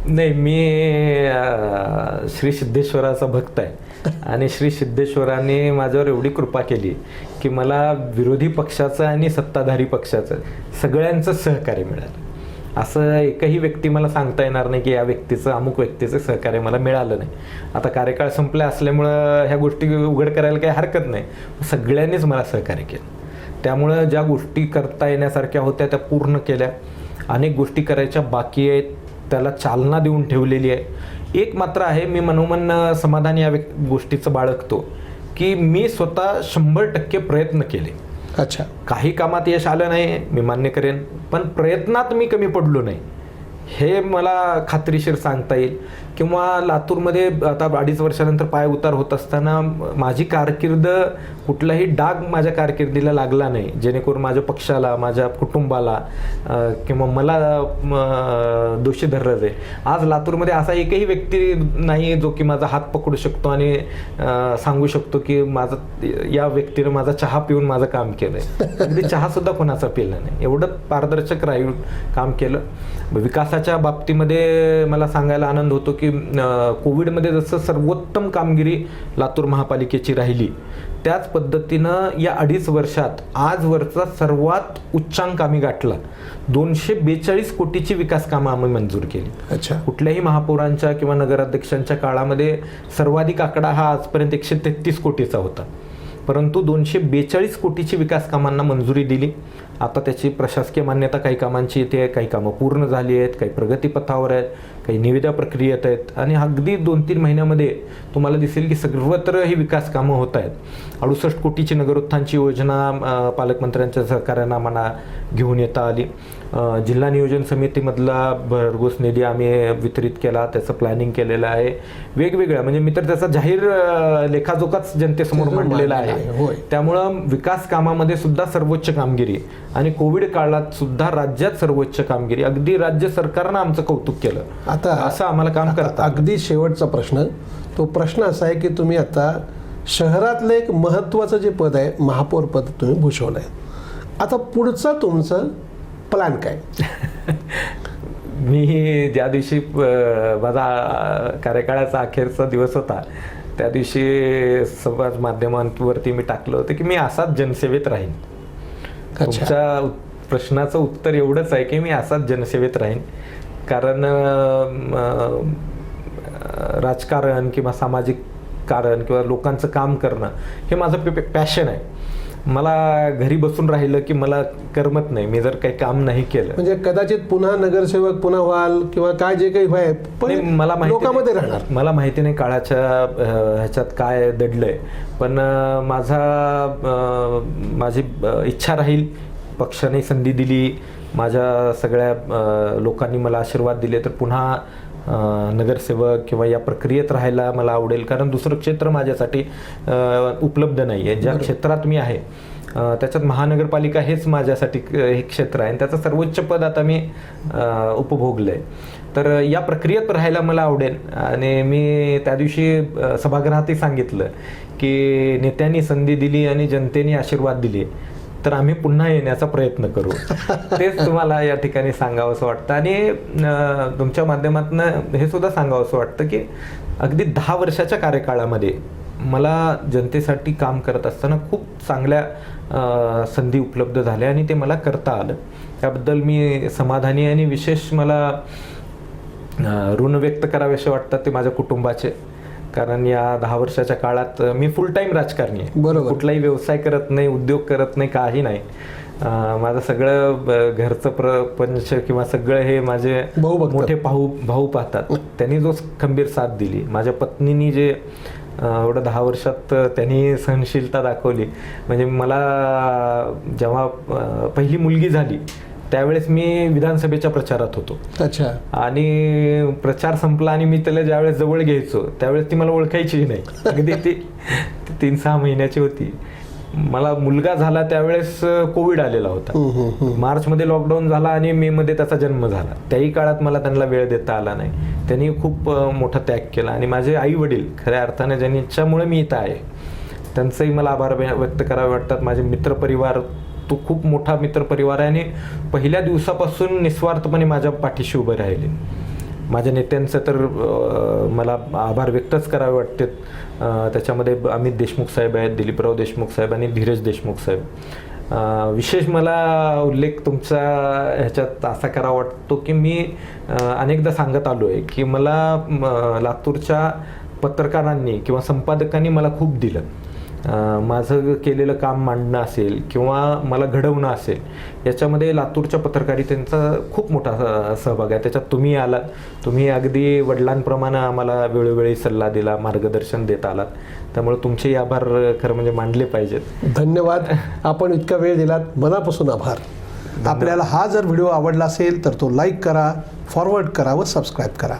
नाही, मी श्री सिद्धेश्वराचा भक्त आहे आणि श्री सिद्धेश्वराने माझ्यावर एवढी कृपा केली की मला विरोधी पक्षाचं आणि सत्ताधारी पक्षाचं सगळ्यांचं सहकार्य मिळालं. असं एकही व्यक्ती मला सांगता येणार नाही की या व्यक्तीचं, अमुक व्यक्तीचं सहकार्य मला मिळालं नाही. आता कार्यकाळ संपला असल्यामुळं ह्या गोष्टी उघड करायला काही हरकत नाही. सगळ्यांनीच मला सहकार्य केलं. त्यामुळं ज्या गोष्टी करता येण्यासारख्या होत्या त्या पूर्ण केल्या. अनेक गोष्टी करायच्या बाकी आहेत, त्याला चालना देऊन ठेवलेली आहे. एक मात्र आहे, मी मनोमन समाधान या गोष्टीचं बाळगतो की मी स्वतः 100% प्रयत्न केले. अच्छा. काही कामात यश आलं नाही, मी मान्य करेन, पण प्रयत्नात मी कमी पडलो नाही हे मला खात्रीशीर सांगता येईल. किंवा लातूरमध्ये आता 2.5 वर्षानंतर पाय उतार होत असताना माझी कारकीर्द, कुठलाही डाग माझ्या कारकिर्दीला लागला नाही जेणेकरून माझ्या पक्षाला, माझ्या कुटुंबाला किंवा मला दोषी धरलं जाईल. आज लातूरमध्ये असा एकही व्यक्ती नाही जो की माझा हात पकडू शकतो आणि सांगू शकतो की माझं, या व्यक्तीनं माझा चहा पिऊन माझं काम केलंय. अगदी चहा सुद्धा कोणाचा पिला नाही, एवढं पारदर्शक राहून काम केलं. विकासाच्या बाबतीमध्ये मला सांगायला आनंद होतो की कोविडमध्ये जसं सर्वोत्तम कामगिरी लातूर महापालिकेची राहिली, त्याच पद्धतीनं या 2.5 वर्षात आजवरचा सर्वात उच्चांक आम्ही गाठला. 242 कोटीची विकास कामं आम्ही मंजूर केली. अच्छा. कुठल्याही महापौरांच्या किंवा नगराध्यक्षांच्या काळामध्ये सर्वाधिक आकडा हा आजपर्यंत 133 कोटीचा होता, परंतु 242 कोटीची विकास कामांना मंजुरी दिली. आता त्याची प्रशासकीय मान्यता काही कामांची येते, काही कामं पूर्ण झाली आहेत, काही प्रगतीपथावर आहेत, काही निविदा प्रक्रियेत आहेत आणि अगदी 2-3 महिन्यामध्ये तुम्हाला दिसेल की सर्वत्र ही विकास कामं होत आहेत. 68 कोटीची नगरोत्थानची योजना पालकमंत्र्यांच्या सहकार्यानं आम्हाला घेऊन येता आली. जिल्हा नियोजन समितीमधला भरघोस निधी आम्ही वितरित केला, त्याचं प्लॅनिंग केलेलं आहे. वेगवेगळ्या, म्हणजे मी तर त्याचा जाहीर लेखाजोखाच जनतेसमोर मांडलेला आहे. त्यामुळं विकास कामामध्ये सुद्धा सर्वोच्च कामगिरी आणि कोविड काळात सुद्धा राज्यात सर्वोच्च कामगिरी, अगदी राज्य सरकारनं आमचं कौतुक केलं. आता असं आम्हाला काम करता. अगदी शेवटचा प्रश्न, तो प्रश्न असा आहे की तुम्ही आता शहरातलं एक महत्त्वाचं जे पद आहे, महापौर पद तुम्ही भूषवलं आहे. आता पुढचं तुमचं प्लॅन काय? मी ज्या दिवशी माझा कार्यकाळाचा अखेरचा दिवस होता त्या दिवशी समाज माध्यमांवरती मी टाकलं होतं की मी असाच जनसेवेत राहीन. तुमच्या प्रश्नाचं उत्तर एवढंच आहे की मी असाच जनसेवेत राहीन, कारण राजकारण किंवा सामाजिक कारण किंवा लोकांचं काम करणं हे माझं पॅशन आहे. मला घरी बसून राहिलं की मला करमत नाही, मी जर काही काम नाही केलं. म्हणजे कदाचित पुन्हा नगरसेवक पुन्हा व्हाल किंवा काय जे काही व्हाय, पण मला लोकांमध्ये राहणार. मला माहिती नाही काळाच्या ह्याच्यात काय दडलंय, पण माझी इच्छा राहील. पक्षाने संधी दिली, माझ्या सगळ्या लोकांनी मला आशीर्वाद दिले तर पुन्हा नगरसेवक किंवा या प्रक्रियेत राहायला मला आवडेल, कारण दुसरं क्षेत्र माझ्यासाठी उपलब्ध नाही आहे. ज्या क्षेत्रात मी आहे त्याच्यात महानगरपालिका हेच माझ्यासाठी हे क्षेत्र आहे आणि त्याचं सर्वोच्च पद आता मी उपभोगलं आहे. तर या प्रक्रियेत राहायला मला आवडेल. आणि मी त्या दिवशी सभागृहातही सांगितलं की नेत्यांनी संधी दिली आणि जनतेने आशीर्वाद दिले तर आम्ही पुन्हा येण्याचा प्रयत्न करू. तेच तुम्हाला या ठिकाणी सांगावंसं वाटतं. आणि तुमच्या माध्यमातून हे सुद्धा सांगावंसं वाटतं की अगदी 10 वर्षाच्या कार्यकाळामध्ये मला जनतेसाठी काम करत असताना खूप चांगल्या संधी उपलब्ध झाल्या आणि ते मला करता आलं. त्याबद्दल मी समाधानी आहे. आणि विशेष मला ऋण व्यक्त करावेसे वाटतात ते माझ्या कुटुंबाचे, कारण या 10 वर्षाच्या काळात मी फुल टाईम राजकारणी आहे. बरोबर. कुठलाही व्यवसाय करत नाही, उद्योग करत नाही, काही नाही. माझं सगळं घरचं प्रपंच किंवा सगळं हे माझे भाऊ बघतात. मोठे भाऊ पाहतात. त्यांनी जो खंबीर साथ दिली, माझ्या पत्नीनी जे एवढं 10 वर्षात त्यांनी सहनशीलता दाखवली. म्हणजे मला जेव्हा पहिली मुलगी झाली त्यावेळेस मी विधानसभेच्या प्रचारात होतो. अच्छा. आणि प्रचार संपला आणि मी त्याला ज्यावेळेस जवळ घ्यायचो त्यावेळेस ती मला ओळखायची नाही. अगदी ती 3-6 महिन्याची होती. मला मुलगा झाला त्यावेळेस कोविड आलेला होता. मार्चमध्ये लॉकडाऊन झाला आणि मे मध्ये त्याचा जन्म झाला. त्याही काळात मला त्यांना वेळ देता आला नाही. त्यांनी खूप मोठा त्याग केला. आणि माझे आई वडील खऱ्या अर्थाने ज्यांच्यामुळे मी इथं आहे त्यांचंही मला आभार व्यक्त करावे वाटतात. माझे मित्रपरिवार, तो खूप मोठा मित्रपरिवार आहे आणि पहिल्या दिवसापासून निस्वार्थपणे माझ्या पाठीशी उभे राहिले. माझ्या नेत्यांचं तर मला आभार व्यक्तच करावे वाटते. त्याच्यामध्ये अमित देशमुख साहेब आहेत, दिलीपराव देशमुख साहेब आणि धीरज देशमुख साहेब. विशेष मला उल्लेख तुमचा ह्याच्यात असा करावा वाटतो की मी अनेकदा सांगत आलो आहे की मला लातूरच्या पत्रकारांनी किंवा संपादकांनी मला खूप दिलं. माझं केलेलं काम मांडणं असेल किंवा मला घडवणं असेल, याच्यामध्ये लातूरच्या पत्रकारितेचा खूप मोठा सहभाग आहे. त्याच्यात तुम्ही आलात. तुम्ही अगदी वडिलांप्रमाणे आम्हाला वेळोवेळी सल्ला दिला, मार्गदर्शन देत आलात. त्यामुळे तुमचे आभार खरं म्हणजे मानले पाहिजेत. धन्यवाद. आपण इतका वेळ दिलात, मनापासून आभार. आपल्याला हा जर व्हिडिओ आवडला असेल तर तो लाईक करा, फॉरवर्ड करा व सबस्क्राईब करा.